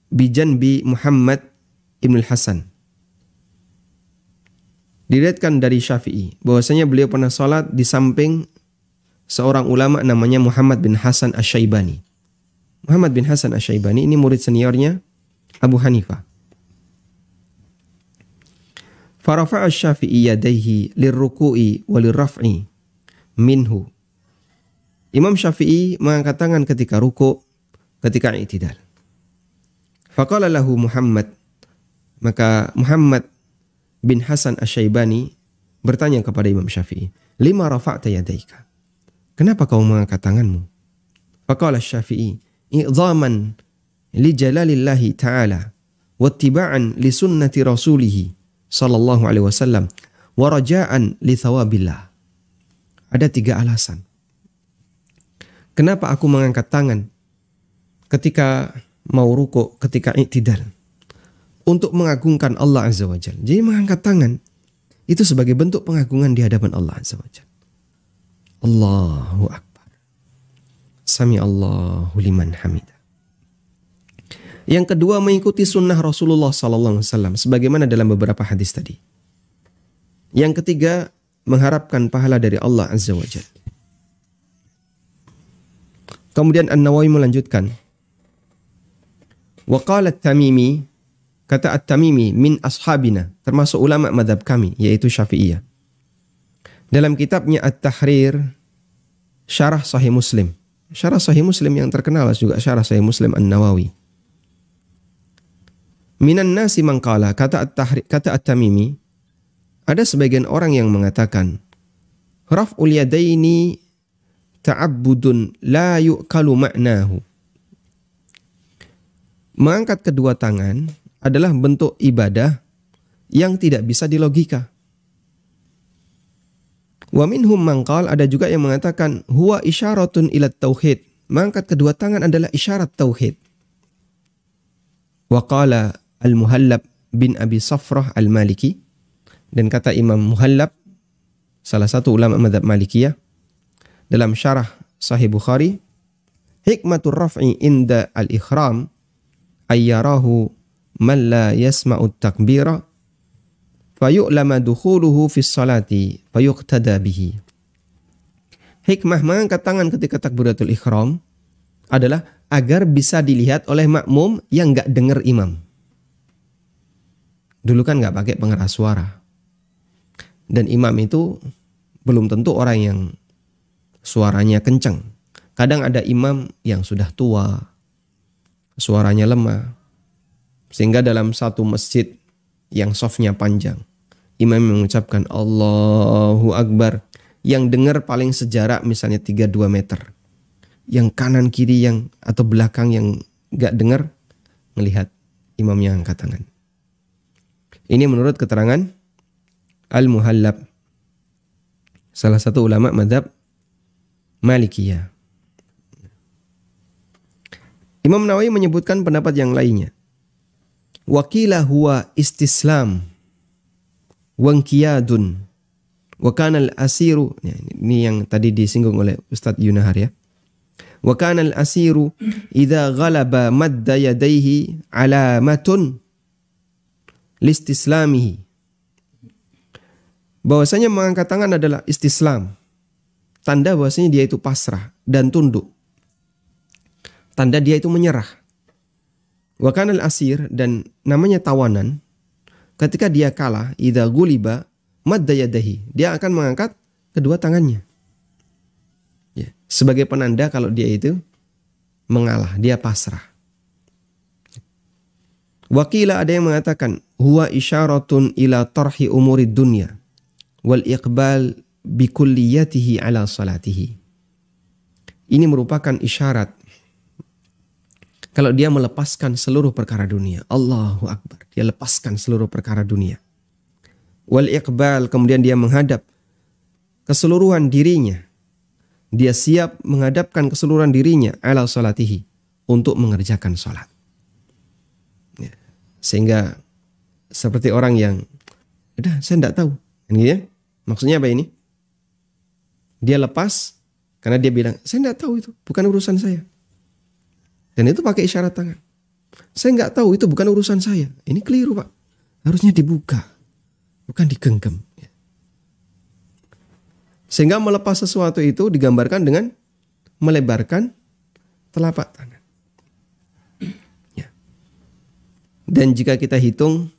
bi janbi Muhammad ibn al-Hasan. Diriwayatkan dari Syafi'i bahwasanya beliau pernah salat di samping seorang ulama namanya Muhammad bin Hasan Asy-Syaibani. Muhammad bin Hasan Asy-Syaibani ini murid seniornya Abu Hanifah. Farafa'a Syafi'i yadayhi lirruku'i walirraf'i minhu. Imam Syafi'i mengangkat tangan ketika ruku', ketika i'tidal. Faqala lahu Muhammad, maka Muhammad bin Hasan Asy-Syaibani bertanya kepada Imam Syafi'i, lima rafa'ta yadayka? Kenapa kau mengangkat tanganmu? Faqala Syafi'i, i'dhaman li jalalillahi ta'ala wa ittiba'an li sunnati rasulih sallallahu alaihi wasallam wa raja'an li thawabillah. Ada 3 alasan. Kenapa aku mengangkat tangan ketika mau rukuk, ketika i'tidal, untuk mengagungkan Allah Azza wa Jalla. Jadi mengangkat tangan itu sebagai bentuk pengagungan di hadapan Allah Azza wa Jalla. Allahu Akbar. Sami Allahu liman hamidah. Yang kedua, mengikuti sunnah Rasulullah SAW sebagaimana dalam beberapa hadis tadi. Yang ketiga, mengharapkan pahala dari Allah Azza wa Jalla. Kemudian An-Nawawi melanjutkan, wa qala At-Tamimi, kata At-Tamimi min ashabina, termasuk ulama madhab kami, yaitu Syafi'iyah. Dalam kitabnya At-Tahrir, Syarah Sahih Muslim. Syarah Sahih Muslim yang terkenal juga Syarah Sahih Muslim An-Nawawi. Minan nasi man qala, kata At-Tamimi, ada sebagian orang yang mengatakan, raf'ul yadaini ta'abbudun la yu'kalu ma'nahu. Mengangkat kedua tangan adalah bentuk ibadah yang tidak bisa dilogika. Wa minhum man qala, ada juga yang mengatakan huwa isyaratun ila tauhid. Mengangkat kedua tangan adalah isyarat tauhid. Wa qala Al-Muhallab bin Abi Safrah Al-Maliki, dan kata Imam Muhallab, salah satu ulama mazhab Malikiyah, dalam syarah Sahih Bukhari, hikmatur raf'i inda al-ikhram ayyarahu man la yasma'u takbira fayu'lama dukhuluhu fis salati fayuqtada bihi. Hikmah mengangkat tangan ketika takbiratul ikhram adalah agar bisa dilihat oleh makmum yang gak dengar imam. Dulu kan gak pakai pengeras suara. Dan imam itu belum tentu orang yang suaranya kencang. Kadang ada imam yang sudah tua, suaranya lemah. Sehingga dalam satu masjid yang safnya panjang, imam mengucapkan Allahu Akbar, yang dengar paling sejarak misalnya 3-2 meter. Yang kanan kiri yang atau belakang yang gak dengar melihat imamnya angkat tangan. Ini menurut keterangan Al-Muhallab, salah satu ulama madhab Malikiyah. Imam Nawawi menyebutkan pendapat yang lainnya. Wakila huwa istislam wangkiyadun wa kana al-asiru. Ini yang tadi disinggung oleh Ustadz Yunahar ya. Wa kana al-asiru idza ghalaba madda yadayhi alamatun listislamihi. Bahwasanya mengangkat tangan adalah istislam, tanda bahwasanya dia itu pasrah dan tunduk. Tanda dia itu menyerah. Wa kanal asir, dan namanya tawanan, ketika dia kalah, idza guliba madda yadahi, dia akan mengangkat kedua tangannya. Ya, sebagai penanda kalau dia itu mengalah, dia pasrah. Wakila, ada yang mengatakan huwa isyaratun ila tarhi umurid dunya wal iqbal bikulliyatihi ala salatihi. Ini merupakan isyarat kalau dia melepaskan seluruh perkara dunia. Allahu Akbar, dia lepaskan seluruh perkara dunia. Wal iqbal, kemudian dia menghadap keseluruhan dirinya. Dia siap menghadapkan keseluruhan dirinya ala salatihi, untuk mengerjakan salat. Ya, sehingga seperti orang yang udah saya enggak tahu. Ini ya. Maksudnya apa ini? Dia lepas karena dia bilang, saya enggak tahu itu, bukan urusan saya. Dan itu pakai isyarat tangan. Saya enggak tahu, itu bukan urusan saya. Ini keliru, Pak. Harusnya dibuka, bukan digenggam. Sehingga melepas sesuatu itu digambarkan dengan melebarkan telapak tangan. Ya. Dan jika kita hitung,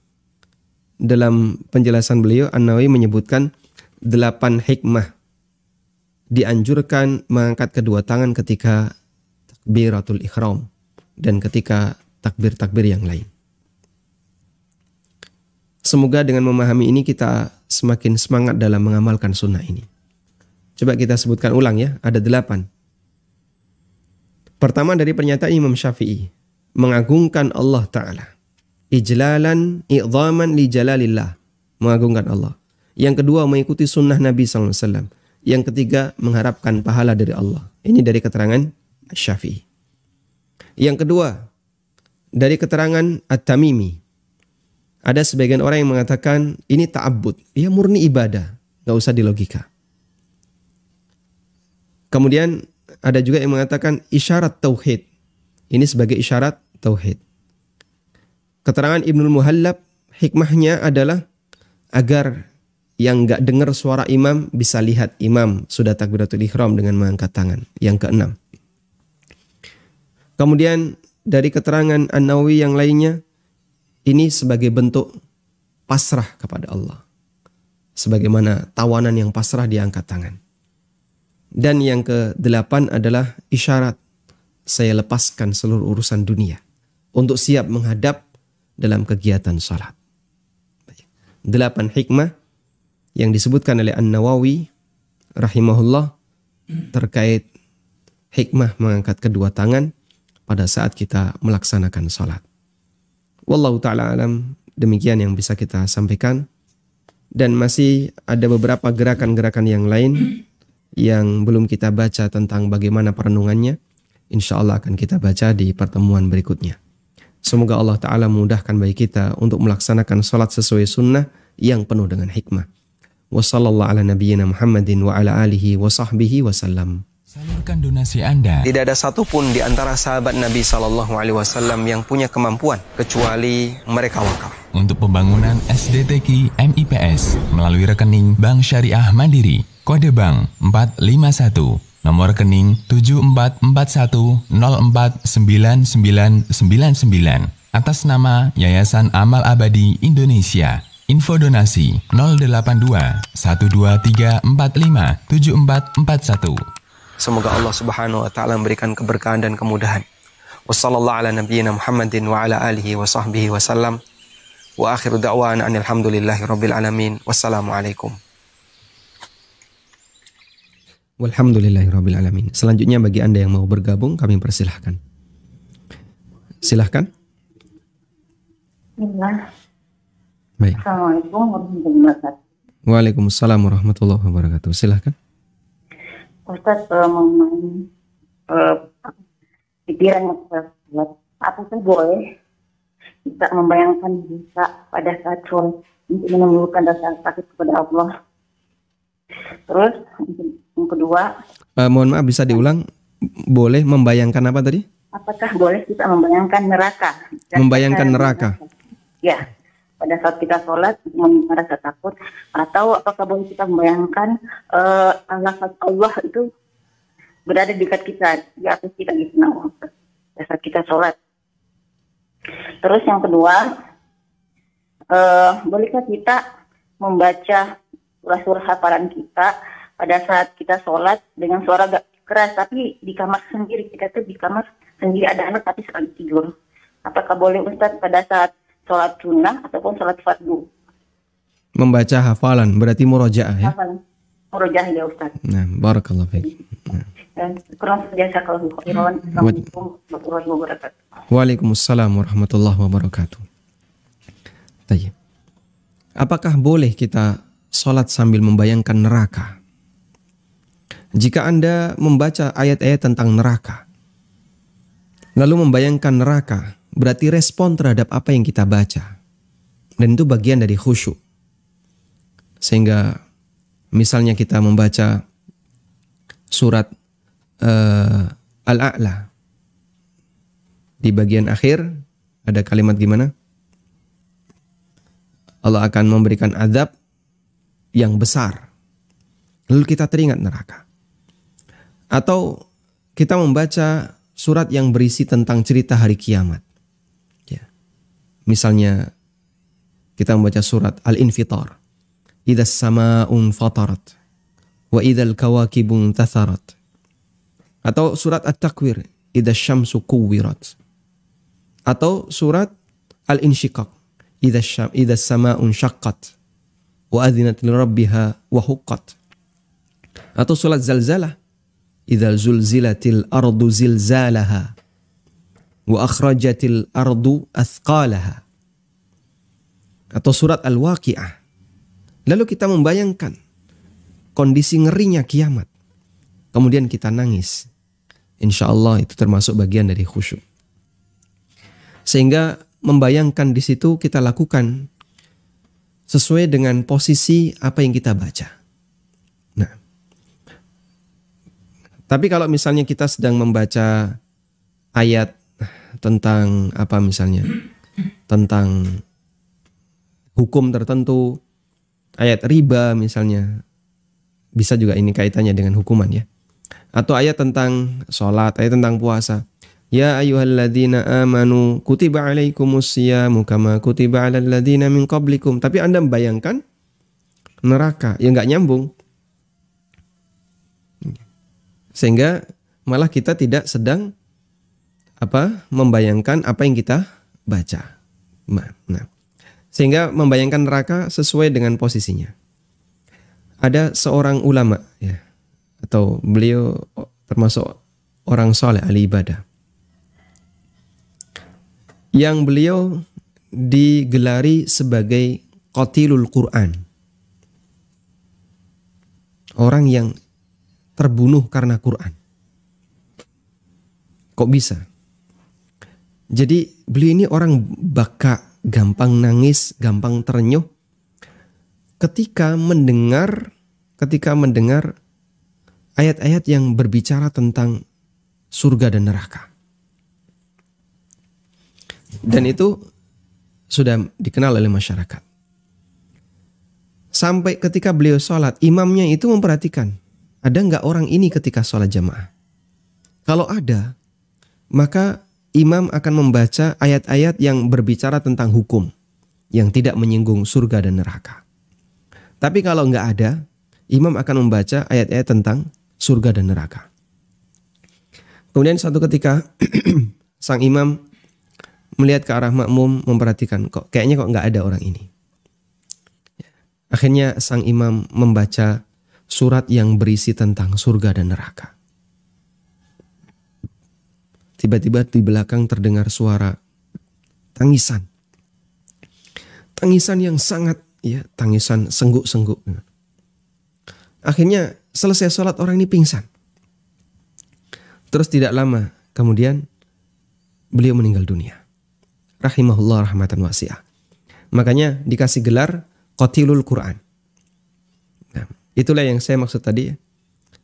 dalam penjelasan beliau, An-Nawawi menyebutkan 8 hikmah dianjurkan mengangkat kedua tangan ketika takbiratul ihram dan ketika takbir-takbir yang lain. Semoga dengan memahami ini kita semakin semangat dalam mengamalkan sunnah ini. Coba kita sebutkan ulang ya, ada 8. Pertama dari pernyataan Imam Syafi'i, mengagungkan Allah Ta'ala. Ijlalan, i'zaman li jalalillah, mengagungkan Allah. Yang kedua, mengikuti sunnah Nabi SAW. Yang ketiga, mengharapkan pahala dari Allah. Ini dari keterangan Syafi'i. Yang kedua, dari keterangan At-Tamimi, ada sebagian orang yang mengatakan ini ta'abbud, ya murni ibadah, nggak usah dilogika. Kemudian ada juga yang mengatakan isyarat tauhid, ini sebagai isyarat tauhid. Keterangan Ibnul Muhallab, hikmahnya adalah agar yang nggak dengar suara imam bisa lihat imam sudah takbiratul ihram dengan mengangkat tangan. Yang keenam. Kemudian dari keterangan An-Nawawi yang lainnya, ini sebagai bentuk pasrah kepada Allah. Sebagaimana tawanan yang pasrah diangkat tangan. Dan yang ke-8 adalah isyarat saya lepaskan seluruh urusan dunia untuk siap menghadap dalam kegiatan salat. 8 hikmah yang disebutkan oleh An-Nawawi rahimahullah terkait hikmah mengangkat kedua tangan pada saat kita melaksanakan salat. Wallahu ta'ala alam, demikian yang bisa kita sampaikan. Dan masih ada beberapa gerakan-gerakan yang lain yang belum kita baca tentang bagaimana perenungannya. Insya Allah akan kita baca di pertemuan berikutnya. Semoga Allah Ta'ala memudahkan bagi kita untuk melaksanakan salat sesuai sunnah yang penuh dengan hikmah. Wassallallahu ala nabiyyina Muhammadin wa ala alihi wa sahbihi wasallam. Salurkan donasi Anda. Tidak ada satupun di antara sahabat Nabi SAW yang punya kemampuan kecuali mereka wakaf Untuk pembangunan SDTQ MIPS melalui rekening Bank Syariah Mandiri, kode bank 451, nomor rekening 7441049999 atas nama Yayasan Amal Abadi Indonesia. Info donasi 082 12345 7441. Semoga Allah Subhanahu wa taala memberikan keberkahan dan kemudahan. Wassallallahu ala nabiyyina Muhammadin wa ala alihi wa sahbihi wasallam. Wa akhiru da'wana alhamdulillahi rabbil alamin. Wassalamualaikum. Walhamdulillahi rabbil alamin. Selanjutnya bagi Anda yang mau bergabung, kami persilahkan. Silahkan. Bismillah. Baik. Assalamualaikum warahmatullahi wabarakatuh. Waalaikumsalam warahmatullahi wabarakatuh. Silahkan. Ustaz, mengenai pikiran apakah boleh kita membayangkan bisa pada saat sholat untuk menimbulkan rasa takut kepada Allah? Terus yang kedua, Mohon maaf bisa diulang. Boleh membayangkan apa tadi? apakah boleh kita membayangkan neraka? Membayangkan neraka. Ya, pada saat kita sholat menimbulkan rasa takut, atau apakah boleh kita membayangkan lafaz Allah itu berada di dekat kita, di atas kita gitu, pada saat kita sholat. Terus yang kedua, bolehkah kita membaca surah-surah hafalan kita pada saat kita sholat dengan suara gak keras, tapi di kamar sendiri, kita tuh di kamar sendiri ada anak tapi sedang tidur. Apakah boleh Ustaz pada saat sholat sunnah ataupun sholat fardu? Membaca hafalan berarti murojaah ya? Hafalan. Murojaah ya Ustaz. Nah, barakallahu fiik. Dan kurang biasa kalau khairan. Assalamualaikum warahmatullahi wabarakatuh. Waalaikumsalam warahmatullahi wabarakatuh. Baik. Apakah boleh kita sholat sambil membayangkan neraka? Jika Anda membaca ayat-ayat tentang neraka, lalu membayangkan neraka, berarti respon terhadap apa yang kita baca. Dan itu bagian dari khusyuk. Sehingga misalnya kita membaca surat Al-A'la. Di bagian akhir ada kalimat gimana? Allah akan memberikan azab yang besar. Lalu kita teringat neraka. Atau kita membaca surat yang berisi tentang cerita hari kiamat. Ya. Misalnya kita membaca surat Al-Infitar. Idzas sama'un fatarat wa idzal kawakibun tatharat. Atau surat At-Takwir, idzas syamsu kuwirat. Atau surat Al-Insyiqaq, idzas sama'un syaqqat wa adzinat lirabbiha wa huqqat. Atau surat Zalzalah, idzal zulzilatil ardu zilzalaha wa akhrajatil ardu athqalaha. Atau surat Al-Waqi'ah. Lalu kita membayangkan kondisi ngerinya kiamat. Kemudian kita nangis. Insya Allah itu termasuk bagian dari khusyuk. Sehingga membayangkan di situ kita lakukan sesuai dengan posisi apa yang kita baca. Nah, tapi kalau misalnya kita sedang membaca ayat tentang apa misalnya, tentang hukum tertentu, ayat riba misalnya, bisa juga ini kaitannya dengan hukuman ya. Atau ayat tentang sholat, ayat tentang puasa. Ya ayyuhalladzina amanu kutiba alaikumusyamu kama kutiba alal ladzina min qablikum. Tapi Anda membayangkan neraka, ya nggak nyambung. Sehingga malah kita tidak sedang membayangkan apa yang kita baca. Nah, sehingga membayangkan neraka sesuai dengan posisinya. Ada seorang ulama ya, atau beliau termasuk orang soleh ahli ibadah, yang beliau digelari sebagai qatilul Quran. Orang yang terbunuh karena Quran. Kok bisa? Jadi beliau ini orang baka, gampang nangis, gampang terenyuh ketika mendengar ayat-ayat yang berbicara tentang surga dan neraka. Dan itu sudah dikenal oleh masyarakat. Sampai ketika beliau sholat, imamnya itu memperhatikan, ada nggak orang ini ketika sholat jamaah? Kalau ada, maka imam akan membaca ayat-ayat yang berbicara tentang hukum, yang tidak menyinggung surga dan neraka. Tapi kalau nggak ada, imam akan membaca ayat-ayat tentang surga dan neraka. Kemudian suatu ketika, sang imam melihat ke arah makmum, memperhatikan kayaknya nggak ada orang ini. Akhirnya sang imam membaca surat yang berisi tentang surga dan neraka. Tiba-tiba di belakang terdengar suara tangisan. Tangisan yang sangat tangisan sengguk-sengguk. Akhirnya selesai sholat orang ini pingsan. Terus tidak lama kemudian beliau meninggal dunia. Rahimahullah rahmatan wasi'ah. Makanya dikasih gelar qatilul Quran. Nah, itulah yang saya maksud tadi.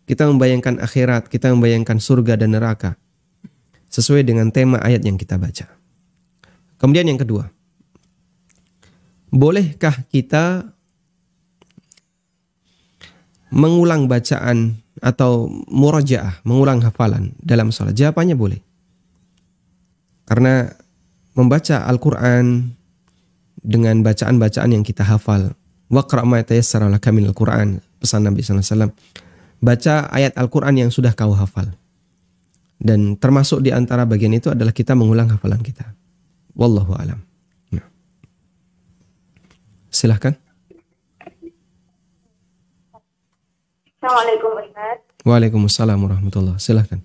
Kita membayangkan akhirat, kita membayangkan surga dan neraka sesuai dengan tema ayat yang kita baca. Kemudian yang kedua, bolehkah kita mengulang bacaan atau murajaah, mengulang hafalan dalam sholat? Jawabannya boleh. Karena membaca Al-Quran dengan bacaan-bacaan yang kita hafal. Waqra' ma tayassara laka minal Quran, pesan Nabi SAW. Baca ayat Al-Quran yang sudah kau hafal. Dan termasuk di antara bagian itu adalah kita mengulang hafalan kita. Wallahu a'lam. Nah. Silahkan. Assalamualaikum Ustaz. Waalaikumsalam warahmatullahi. Silahkan.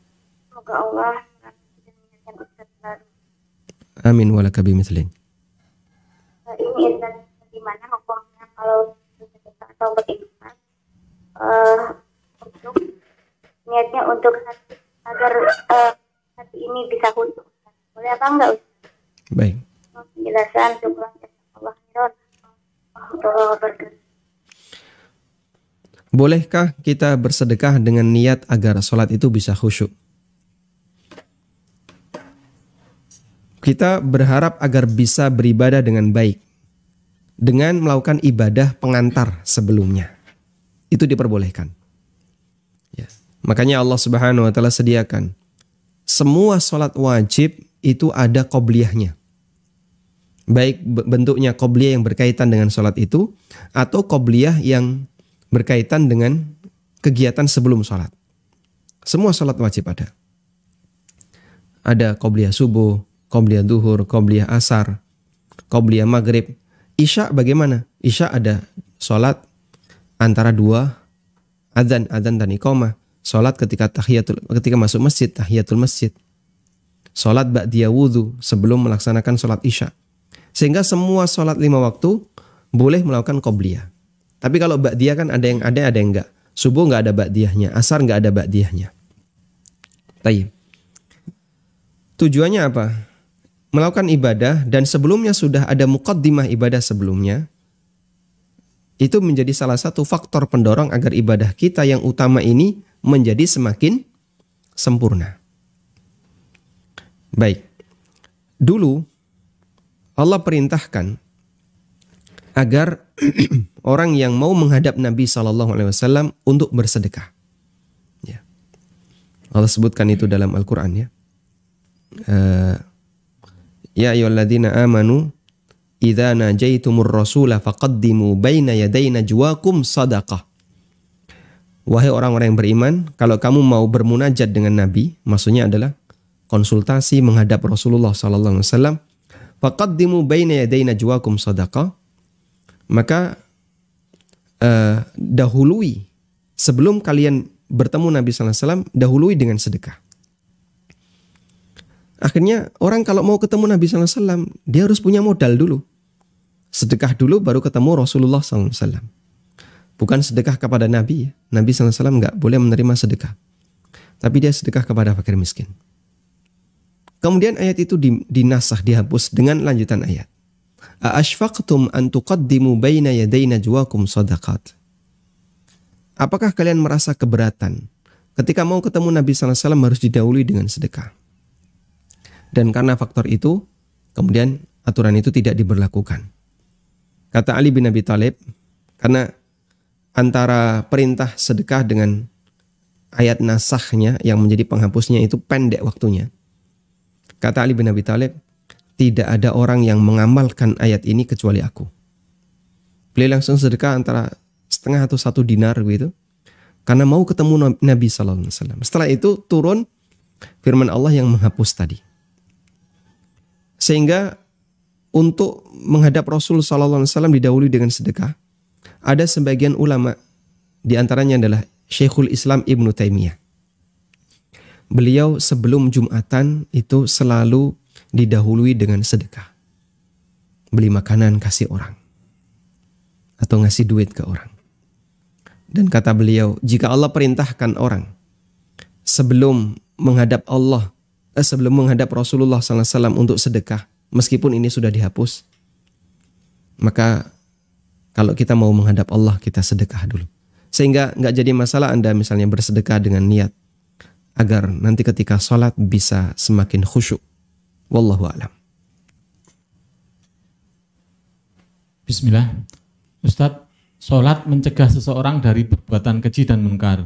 Semoga Allah Amin walaka bimithlin. Ini Ustaz, gimana hukumnya kalau bersedekah atau berinfak untuk niatnya untuk agar hati ini bisa khusyuk. Boleh apa enggak Ustaz? Baik. Penjelasan syukur Allah wabarakatuh. Bolehkah kita bersedekah dengan niat agar sholat itu bisa khusyuk? Kita berharap agar bisa beribadah dengan baik dengan melakukan ibadah pengantar sebelumnya. Itu diperbolehkan. Ya. Makanya Allah Subhanahu wa taala sediakan semua sholat wajib itu ada qobliyahnya. Baik bentuknya qobliyah yang berkaitan dengan sholat itu atau qobliyah yang berkaitan dengan kegiatan sebelum sholat. Semua sholat wajib ada. Ada qobliyah subuh, qobliyah duhur, qobliyah asar, qobliyah maghrib. Isya bagaimana? Isya ada sholat antara dua adzan dan iqamah. Sholat ketika masuk masjid, tahiyatul masjid. Sholat ba'diyah wudhu sebelum melaksanakan sholat isya. Sehingga semua sholat 5 waktu boleh melakukan qobliyah. Tapi kalau ba'diyah kan ada yang enggak. Subuh enggak ada ba'diyahnya, asar enggak ada ba'diyahnya. Tayyib. Tujuannya apa? melakukan ibadah dan sebelumnya sudah ada muqaddimah ibadah sebelumnya, itu menjadi salah satu faktor pendorong agar ibadah kita yang utama ini menjadi semakin sempurna. Baik, dulu Allah perintahkan agar orang yang mau menghadap Nabi SAW untuk bersedekah. Ya. Allah sebutkan itu dalam Al-Quran ya. Ya ayyuhalladzina amanu idza najaitumur rasula faqaddimu baina yaday najwakum sadaqah. Wahai orang-orang yang beriman, kalau kamu mau bermunajat dengan Nabi, maksudnya adalah konsultasi menghadap Rasulullah sallallahu alaihi wasallam, faqaddimu baina yaday najwakum sadaqah, maka dahului sebelum kalian bertemu Nabi sallallahu alaihi wasallam, dahului dengan sedekah. Akhirnya orang kalau mau ketemu Nabi sallallahu alaihi wasallam, dia harus punya modal dulu. Sedekah dulu baru ketemu Rasulullah sallallahu alaihi wasallam. Bukan sedekah kepada Nabi. Nabi sallallahu alaihi wasallam enggak boleh menerima sedekah. Tapi dia sedekah kepada fakir miskin. Kemudian ayat itu dinasah, dihapus dengan lanjutan ayat. A'ashfaqtum an tuqaddimu baina yaday najwakum sadaqat. Apakah kalian merasa keberatan ketika mau ketemu Nabi sallallahu alaihi wasallam harus didahului dengan sedekah? Dan karena faktor itu, kemudian aturan itu tidak diberlakukan. Kata Ali bin Abi Thalib, karena antara perintah sedekah dengan ayat nasahnya yang menjadi penghapusnya itu pendek waktunya. Kata Ali bin Abi Thalib, tidak ada orang yang mengamalkan ayat ini kecuali aku. Beliau langsung sedekah antara setengah atau 1 dinar gitu, karena mau ketemu Nabi sallallahu alaihi wasallam. Setelah itu turun firman Allah yang menghapus tadi. Sehingga untuk menghadap Rasul sallallahu alaihi wasallam didahului dengan sedekah. Ada sebagian ulama, di antaranya adalah Syekhul Islam Ibnu Taimiyah. Beliau sebelum Jumatan itu selalu didahului dengan sedekah. Beli makanan kasih orang. Atau ngasih duit ke orang. Dan kata beliau, jika Allah perintahkan orang sebelum menghadap Allah, sebelum menghadap Rasulullah SAW untuk sedekah, meskipun ini sudah dihapus, maka kalau kita mau menghadap Allah, kita sedekah dulu. Sehingga nggak jadi masalah Anda misalnya bersedekah dengan niat agar nanti ketika sholat bisa semakin khusyuk. Wallahu a'lam. Bismillah. Ustadz, sholat mencegah seseorang dari perbuatan keji dan munkar.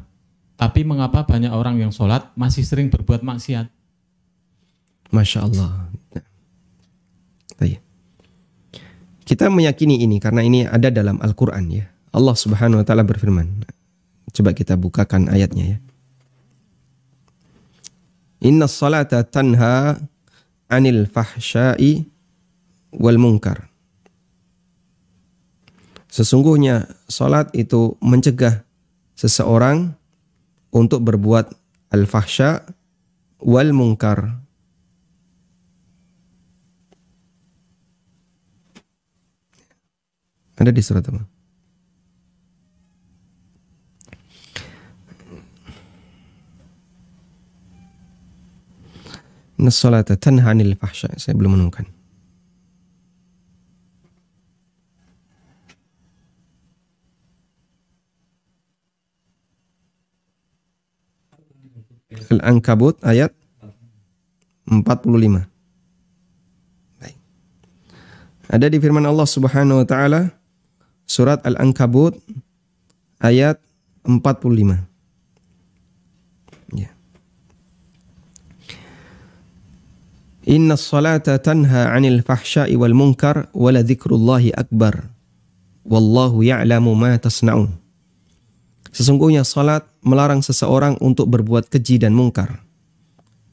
Tapi mengapa banyak orang yang sholat masih sering berbuat maksiat? Masya Allah. Kita meyakini ini karena ini ada dalam Al-Quran ya. Allah Subhanahu wa Ta'ala berfirman. Coba kita bukakan ayatnya ya. Inna salata tanha anil fahsya'i wal munkar. Sesungguhnya salat itu mencegah seseorang untuk berbuat al-fahsya wal munkar. Ada di surat apa? Inna salata tanha anil fahsya. Saya belum menemukan. Al-Ankabut ayat 45. Baik. Ada di firman Allah Subhanahu wa Ta'ala surat Al-Ankabut ayat 45. Ya. Inna salata tanha 'anil fahsya'i wal munkar wa la dzikrullahi akbar. Wallahu ya'lamu ma tasna'un. Sesungguhnya salat melarang seseorang untuk berbuat keji dan mungkar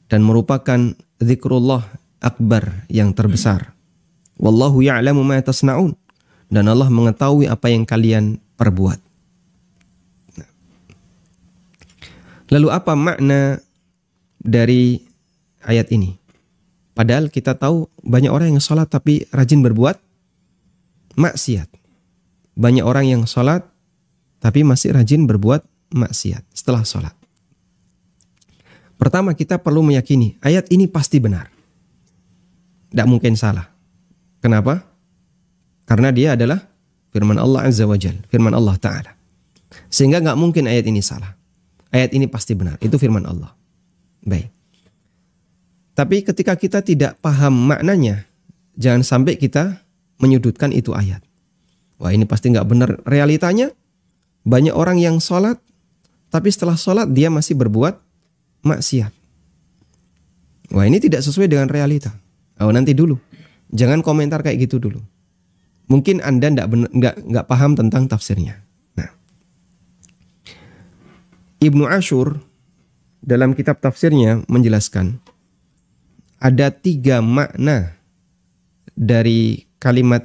dan merupakan zikrullah akbar yang terbesar. Wallahu ya'lamu ma tasna'un. Dan Allah mengetahui apa yang kalian perbuat. Lalu apa makna dari ayat ini? Padahal kita tahu banyak orang yang sholat tapi rajin berbuat maksiat. Banyak orang yang sholat tapi masih rajin berbuat maksiat setelah sholat. Pertama kita perlu meyakini ayat ini pasti benar. Tidak mungkin salah. Kenapa? Karena dia adalah firman Allah Azza wa Jal, firman Allah Ta'ala. Sehingga nggak mungkin ayat ini salah. Ayat ini pasti benar. Itu firman Allah. Baik. Tapi ketika kita tidak paham maknanya, jangan sampai kita menyudutkan itu ayat. Wah, ini pasti nggak benar. Realitanya banyak orang yang sholat, tapi setelah sholat dia masih berbuat maksiat. Wah, ini tidak sesuai dengan realita. Oh, nanti dulu. Jangan komentar kayak gitu dulu. Mungkin Anda nggak paham tentang tafsirnya. Nah, Ibnu Ashur dalam kitab tafsirnya menjelaskan ada 3 makna dari kalimat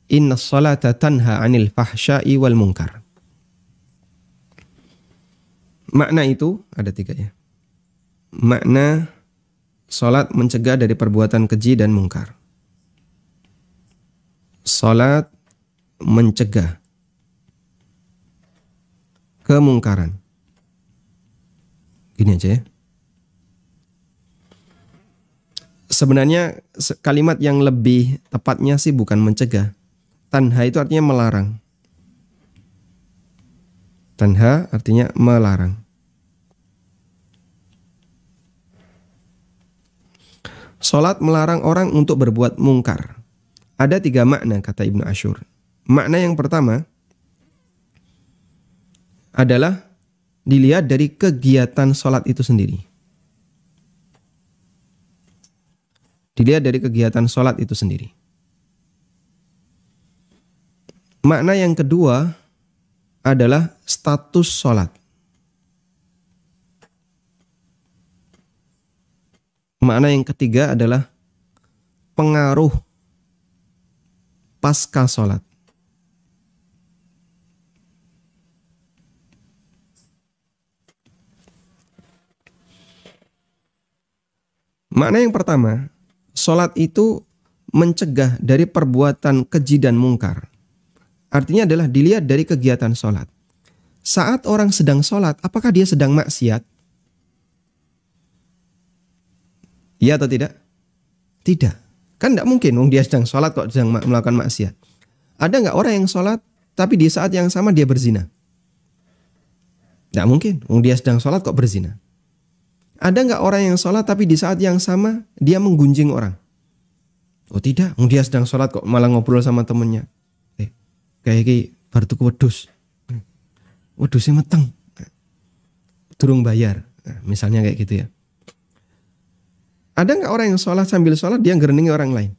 inna sholata tanha anil fahsya'i wal munkar. Makna itu ada 3 ya. Makna sholat mencegah dari perbuatan keji dan mungkar. Sholat mencegah kemungkaran. Gini aja ya. Sebenarnya kalimat yang lebih tepatnya sih bukan mencegah. Tanha itu artinya melarang. Tanha artinya melarang. Sholat melarang orang untuk berbuat mungkar. Ada 3 makna kata Ibnu Ashur. Makna yang pertama adalah dilihat dari kegiatan sholat itu sendiri. Dilihat dari kegiatan sholat itu sendiri. Makna yang kedua adalah status sholat. Makna yang ketiga adalah pengaruh pasca sholat. Makna yang pertama, sholat itu mencegah dari perbuatan keji dan mungkar. Artinya adalah dilihat dari kegiatan sholat. Saat orang sedang sholat, apakah dia sedang maksiat? Iya atau tidak? Tidak. Kan tidak mungkin dia sedang sholat kok sedang melakukan maksiat. Ada nggak orang yang sholat tapi di saat yang sama dia berzina? Tidak mungkin. Dia sedang sholat kok berzina. Ada nggak orang yang sholat tapi di saat yang sama dia menggunjing orang? Oh tidak. Dia sedang sholat kok malah ngobrol sama temennya. Kayak gini baru tuku wedus. Wedusnya meteng. Durung bayar. Misalnya kayak gitu ya. Ada nggak orang yang sholat sambil sholat dia ngereningi orang lain?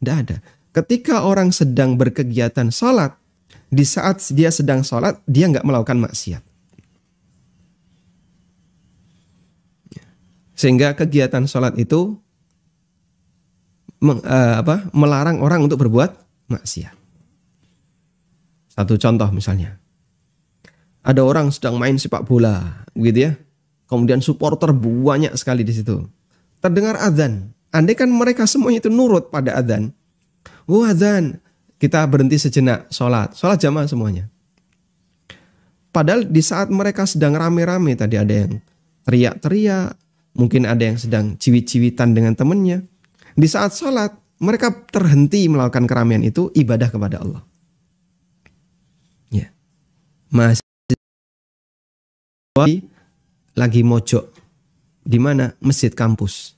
Tidak ada. Ketika orang sedang berkegiatan sholat, di saat dia sedang sholat, dia nggak melakukan maksiat. Sehingga kegiatan sholat itu melarang orang untuk berbuat maksiat. Satu contoh misalnya. Ada orang sedang main sepak bola, gitu ya. Kemudian supporter banyak sekali di situ. Terdengar azan. Andai kan mereka semuanya itu nurut pada azan. Oh azan, kita berhenti sejenak sholat. Sholat jamaah semuanya. Padahal di saat mereka sedang rame-rame tadi ada yang teriak-teriak. Mungkin ada yang sedang ciwit-ciwitan dengan temannya. Di saat sholat, mereka terhenti melakukan keramaian itu ibadah kepada Allah. Ya. Masih lagi mojok. Di mana? Masjid kampus.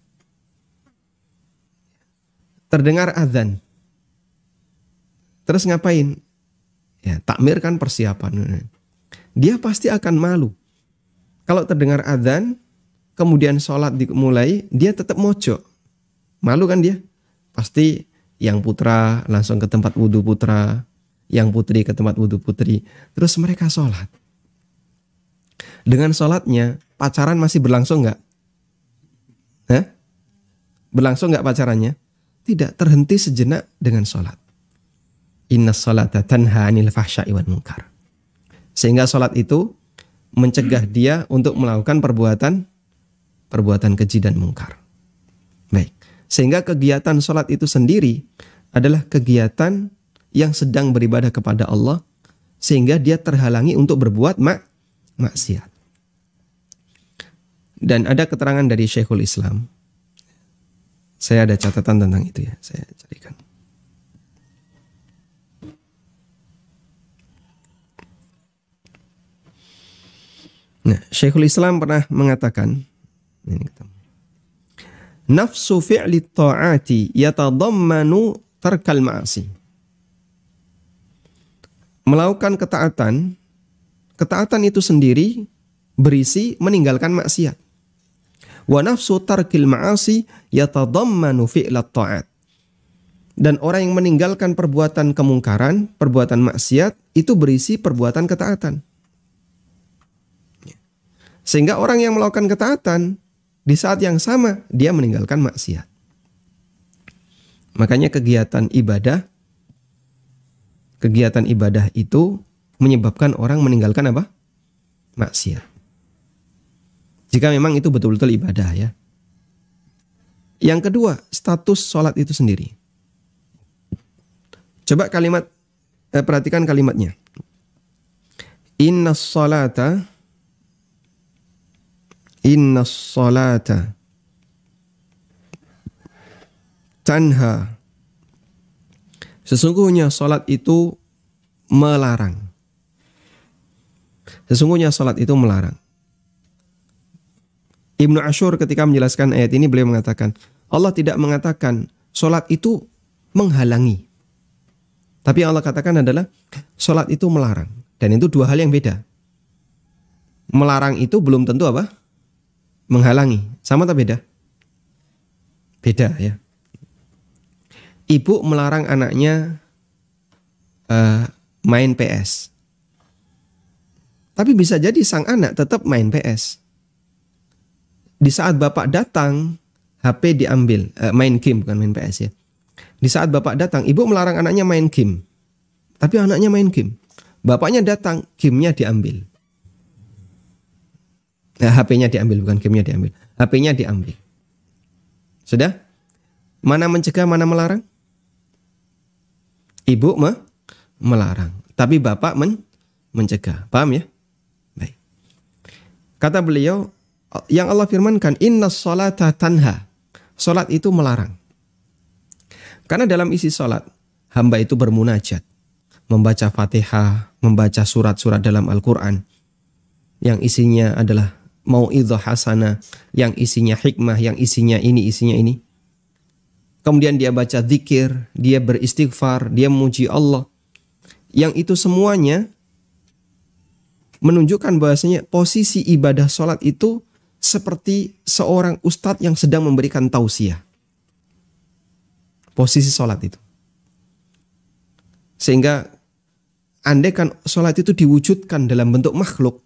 Terdengar azan. Terus ngapain? Ya, takmir kan persiapan. Dia pasti akan malu. Kalau terdengar azan, kemudian sholat dimulai, dia tetap mojok. Malu kan dia? Pasti yang putra langsung ke tempat wudhu putra, yang putri ke tempat wudhu putri. Terus mereka sholat. Dengan sholatnya, pacaran masih berlangsung nggak? Berlangsung nggak pacarannya? Tidak, terhenti sejenak dengan sholat. Inna sholata tanha anil fahsya'i wal munkar. Sehingga sholat itu mencegah dia untuk melakukan perbuatan keji dan mungkar. Baik. Sehingga kegiatan sholat itu sendiri adalah kegiatan yang sedang beribadah kepada Allah, sehingga dia terhalangi untuk berbuat maksiat. Dan ada keterangan dari Syekhul Islam. Saya ada catatan tentang itu ya, saya carikan. Nah, Syekhul Islam pernah mengatakan, ini ketemu. Nafsu fi'li ta'ati yatadammanu tarkal ma'asi. Melakukan ketaatan, ketaatan itu sendiri berisi meninggalkan maksiat. Wa nafsu tarkil ma'asi yatadammanu fi'lat ta'at. Dan orang yang meninggalkan perbuatan kemungkaran, perbuatan maksiat, itu berisi perbuatan ketaatan. Sehingga orang yang melakukan ketaatan, di saat yang sama dia meninggalkan maksiat. Makanya kegiatan ibadah itu menyebabkan orang meninggalkan apa? Maksiat. Jika memang itu betul-betul ibadah ya. Yang kedua, status sholat itu sendiri. Coba perhatikan kalimatnya. Inna salata tanha. Sesungguhnya salat itu melarang. Sesungguhnya salat itu melarang. Ibnu Ashur ketika menjelaskan ayat ini beliau mengatakan, Allah tidak mengatakan salat itu menghalangi. Tapi yang Allah katakan adalah salat itu melarang. Dan itu dua hal yang beda. Melarang itu belum tentu apa? Menghalangi. Sama atau beda? Beda ya. Ibu melarang anaknya main PS. Tapi bisa jadi sang anak tetap main PS. Di saat bapak datang, HP diambil. Main game, bukan main PS ya. Di saat bapak datang, ibu melarang anaknya main game. Tapi anaknya main game. Bapaknya datang, gamenya diambil. Nah, HP-nya diambil, bukan gamenya diambil. HP-nya diambil. Sudah? Mana mencegah, mana melarang? Ibu melarang. Tapi bapak mencegah. Paham ya? Baik. Kata beliau, yang Allah firmankan, inna sholata tanha. Sholat itu melarang. Karena dalam isi sholat, hamba itu bermunajat. Membaca Fatihah, membaca surat-surat dalam Al-Quran. Yang isinya adalah mau'idhah hasanah, yang isinya hikmah, yang isinya ini. Kemudian dia baca zikir, dia beristighfar, dia memuji Allah. Yang itu semuanya menunjukkan bahwasanya posisi ibadah sholat itu seperti seorang ustadz yang sedang memberikan tausiah. Posisi sholat itu. Sehingga andaikan sholat itu diwujudkan dalam bentuk makhluk,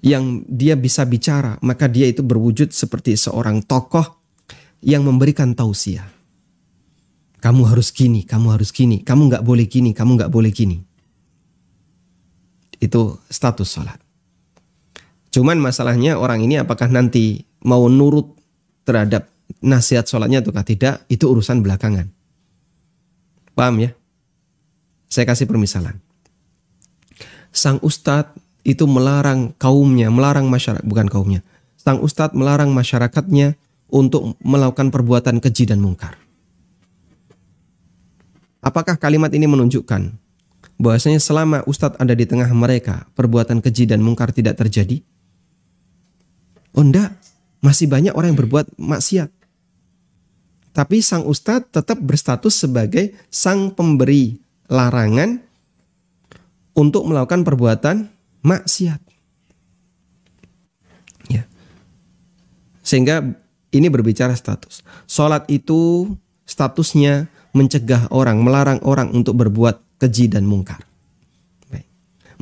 yang dia bisa bicara, maka dia itu berwujud seperti seorang tokoh yang memberikan tausiah. Kamu harus gini, kamu harus gini, kamu nggak boleh gini, kamu nggak boleh gini. Itu status sholat. Cuman masalahnya orang ini apakah nanti mau nurut terhadap nasihat sholatnya ataukah tidak, itu urusan belakangan. Paham ya? Saya kasih permisalan. Sang ustadz itu melarang kaumnya, melarang masyarakat, bukan kaumnya. Sang ustadz melarang masyarakatnya untuk melakukan perbuatan keji dan mungkar. Apakah kalimat ini menunjukkan bahwasanya selama ustadz ada di tengah mereka, perbuatan keji dan mungkar tidak terjadi? Oh enggak, masih banyak orang yang berbuat maksiat. Tapi sang ustadz tetap berstatus sebagai sang pemberi larangan untuk melakukan perbuatan maksiat. Ya. Sehingga ini berbicara status. Salat itu statusnya mencegah orang, melarang orang untuk berbuat keji dan mungkar. Baik.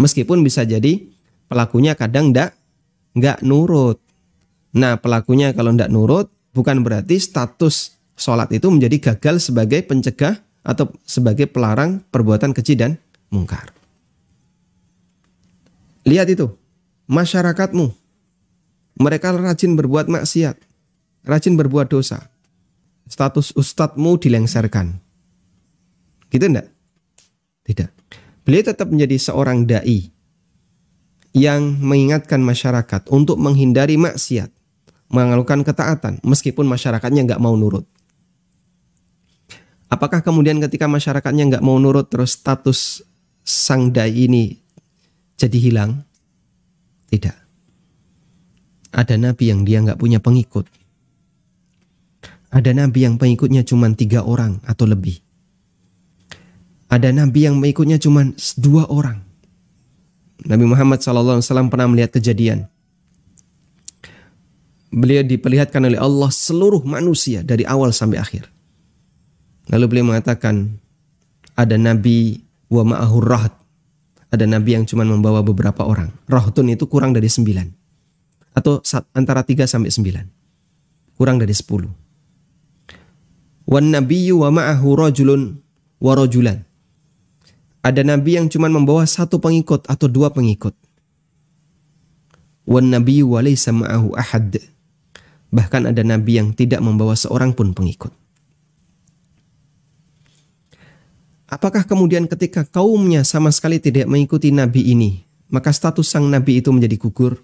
Meskipun bisa jadi pelakunya kadang nggak nurut. Nah, pelakunya kalau nggak nurut bukan berarti status salat itu menjadi gagal sebagai pencegah atau sebagai pelarang perbuatan keji dan mungkar. Lihat itu, masyarakatmu, mereka rajin berbuat maksiat, rajin berbuat dosa. Status ustadzmu dilengserkan. Gitu enggak? Tidak. Beliau tetap menjadi seorang da'i yang mengingatkan masyarakat untuk menghindari maksiat, melakukan ketaatan meskipun masyarakatnya nggak mau nurut. Apakah kemudian ketika masyarakatnya nggak mau nurut terus status sang dai ini jadi hilang? Tidak. Ada nabi yang dia nggak punya pengikut. Ada nabi yang pengikutnya cuma 3 orang atau lebih. Ada nabi yang pengikutnya cuma 2 orang. Nabi Muhammad SAW pernah melihat kejadian. Beliau diperlihatkan oleh Allah seluruh manusia dari awal sampai akhir. Lalu beliau mengatakan, ada nabi wa ma'ahur rahat. Ada nabi yang cuma membawa beberapa orang. Rahatun itu kurang dari 9. Atau antara 3 sampai 9. Kurang dari 10. Wan nabiyyu wa ma'ahu rajulun wa rajulan. Ada nabi yang cuma membawa 1 pengikut atau 2 pengikut. Wan nabiyyu wa laysa ma'ahu ahad. Bahkan ada nabi yang tidak membawa seorang pun pengikut. Apakah kemudian ketika kaumnya sama sekali tidak mengikuti nabi ini, maka status sang nabi itu menjadi gugur?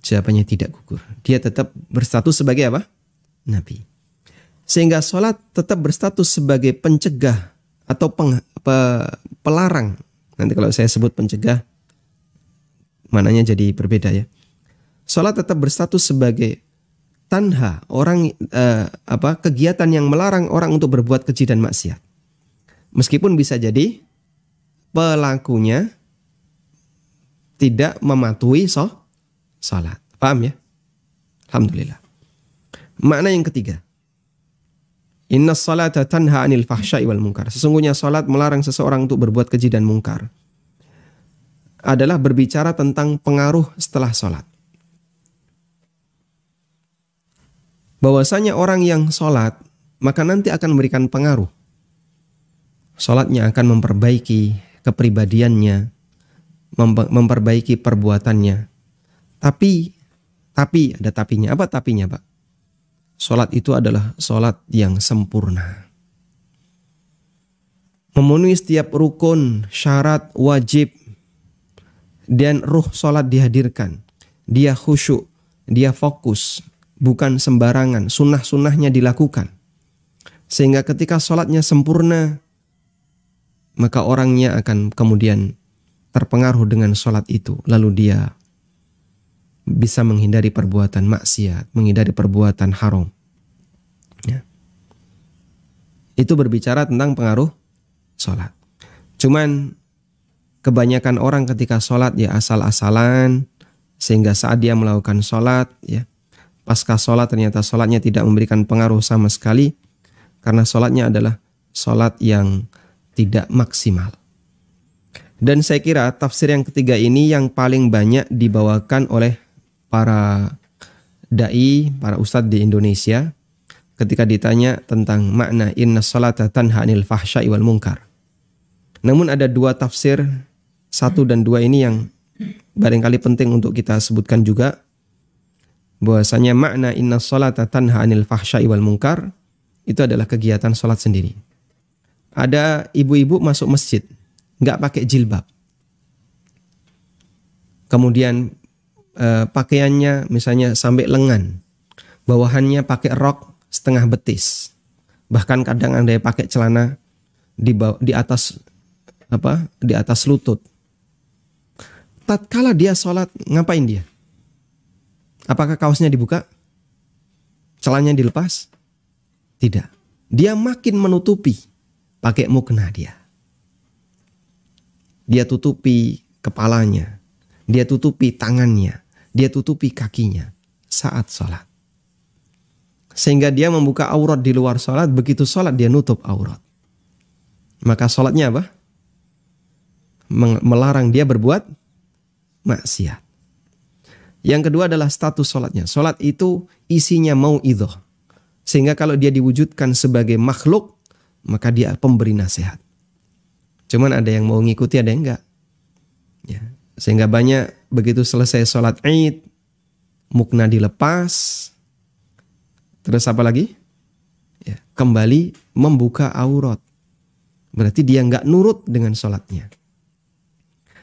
Jawabannya tidak gugur. Dia tetap berstatus sebagai apa? Nabi. Sehingga sholat tetap berstatus sebagai pencegah atau pelarang. Nanti kalau saya sebut pencegah, mananya jadi berbeda ya. Sholat tetap berstatus sebagai tanha, kegiatan yang melarang orang untuk berbuat keji dan maksiat. Meskipun bisa jadi pelakunya tidak mematuhi sholat. Paham ya? Alhamdulillah. Makna yang ketiga. Inna salata tanha anil fahsya'i wal munkar. Sesungguhnya salat melarang seseorang untuk berbuat keji dan mungkar. Adalah berbicara tentang pengaruh setelah salat. Bahwasanya orang yang salat maka nanti akan memberikan pengaruh. Salatnya akan memperbaiki kepribadiannya, memperbaiki perbuatannya. Tapi ada tapinya. Apa tapinya, Pak? Salat itu adalah salat yang sempurna. Memenuhi setiap rukun, syarat, wajib. Dan ruh salat dihadirkan. Dia khusyuk, dia fokus. Bukan sembarangan, sunnah-sunnahnya dilakukan. Sehingga ketika salatnya sempurna, maka orangnya akan kemudian terpengaruh dengan salat itu. Lalu dia bisa menghindari perbuatan maksiat, menghindari perbuatan haram. Ya. Itu berbicara tentang pengaruh sholat. Cuman kebanyakan orang ketika sholat ya asal-asalan, sehingga saat dia melakukan sholat, ya pasca sholat ternyata sholatnya tidak memberikan pengaruh sama sekali, karena sholatnya adalah sholat yang tidak maksimal. Dan saya kira tafsir yang ketiga ini yang paling banyak dibawakan oleh para dai, para ustadz di Indonesia ketika ditanya tentang makna inna sholata tanha anil fahsya'i wal munkar. Namun ada 2 tafsir, 1 dan 2 ini yang barangkali penting untuk kita sebutkan juga, bahwasanya makna inna sholata tanha anil fahsya'i wal munkar itu adalah kegiatan sholat sendiri. Ada ibu-ibu masuk masjid nggak pakai jilbab, kemudian pakaiannya misalnya sampai lengan, bawahannya pakai rok setengah betis, bahkan kadang ada yang pakai celana di atas lutut. Tatkala dia sholat, ngapain dia? Apakah kaosnya dibuka? Celananya dilepas? Tidak. Dia makin menutupi, pakai mukna dia. Dia tutupi kepalanya, dia tutupi tangannya, dia tutupi kakinya saat sholat. Sehingga dia membuka aurat di luar sholat, begitu sholat dia nutup aurat. Maka sholatnya apa? Melarang dia berbuat maksiat. Yang kedua adalah status sholatnya. Sholat itu isinya mau'idhah. Sehingga kalau dia diwujudkan sebagai makhluk, maka dia pemberi nasihat. Cuman ada yang mau ngikuti, ada yang enggak. Ya. Sehingga banyak begitu selesai sholat Id, mukna dilepas, terus apa lagi? Ya, kembali membuka aurat. Berarti dia enggak nurut dengan sholatnya.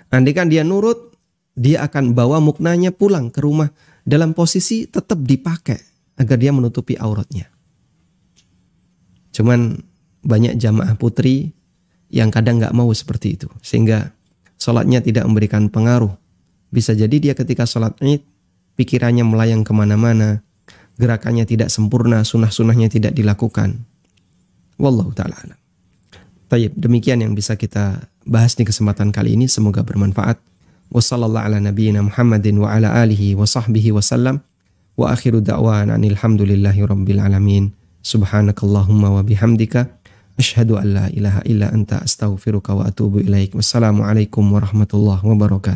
Andaikan dia nurut, dia akan bawa muknanya pulang ke rumah dalam posisi tetap dipakai agar dia menutupi auratnya. Cuman banyak jamaah putri yang kadang nggak mau seperti itu, sehingga sholatnya tidak memberikan pengaruh. Bisa jadi dia ketika sholat Id pikirannya melayang kemana-mana, gerakannya tidak sempurna, sunnah-sunnahnya tidak dilakukan. Wallahu ta'ala alam. Tayyib, demikian yang bisa kita bahas di kesempatan kali ini. Semoga bermanfaat. Wassallallahu ala nabiyyina Muhammadin wa ala alihi wa sahbihi wa sallam. Wa akhiru da'wana alhamdulillahi rabbil alamin. Subhanakallahumma wa bihamdika. Asyhadu an la ilaha illa anta astaghfiruka wa atubu ilaik. Wassalamualaikum warahmatullahi wabarakatuh.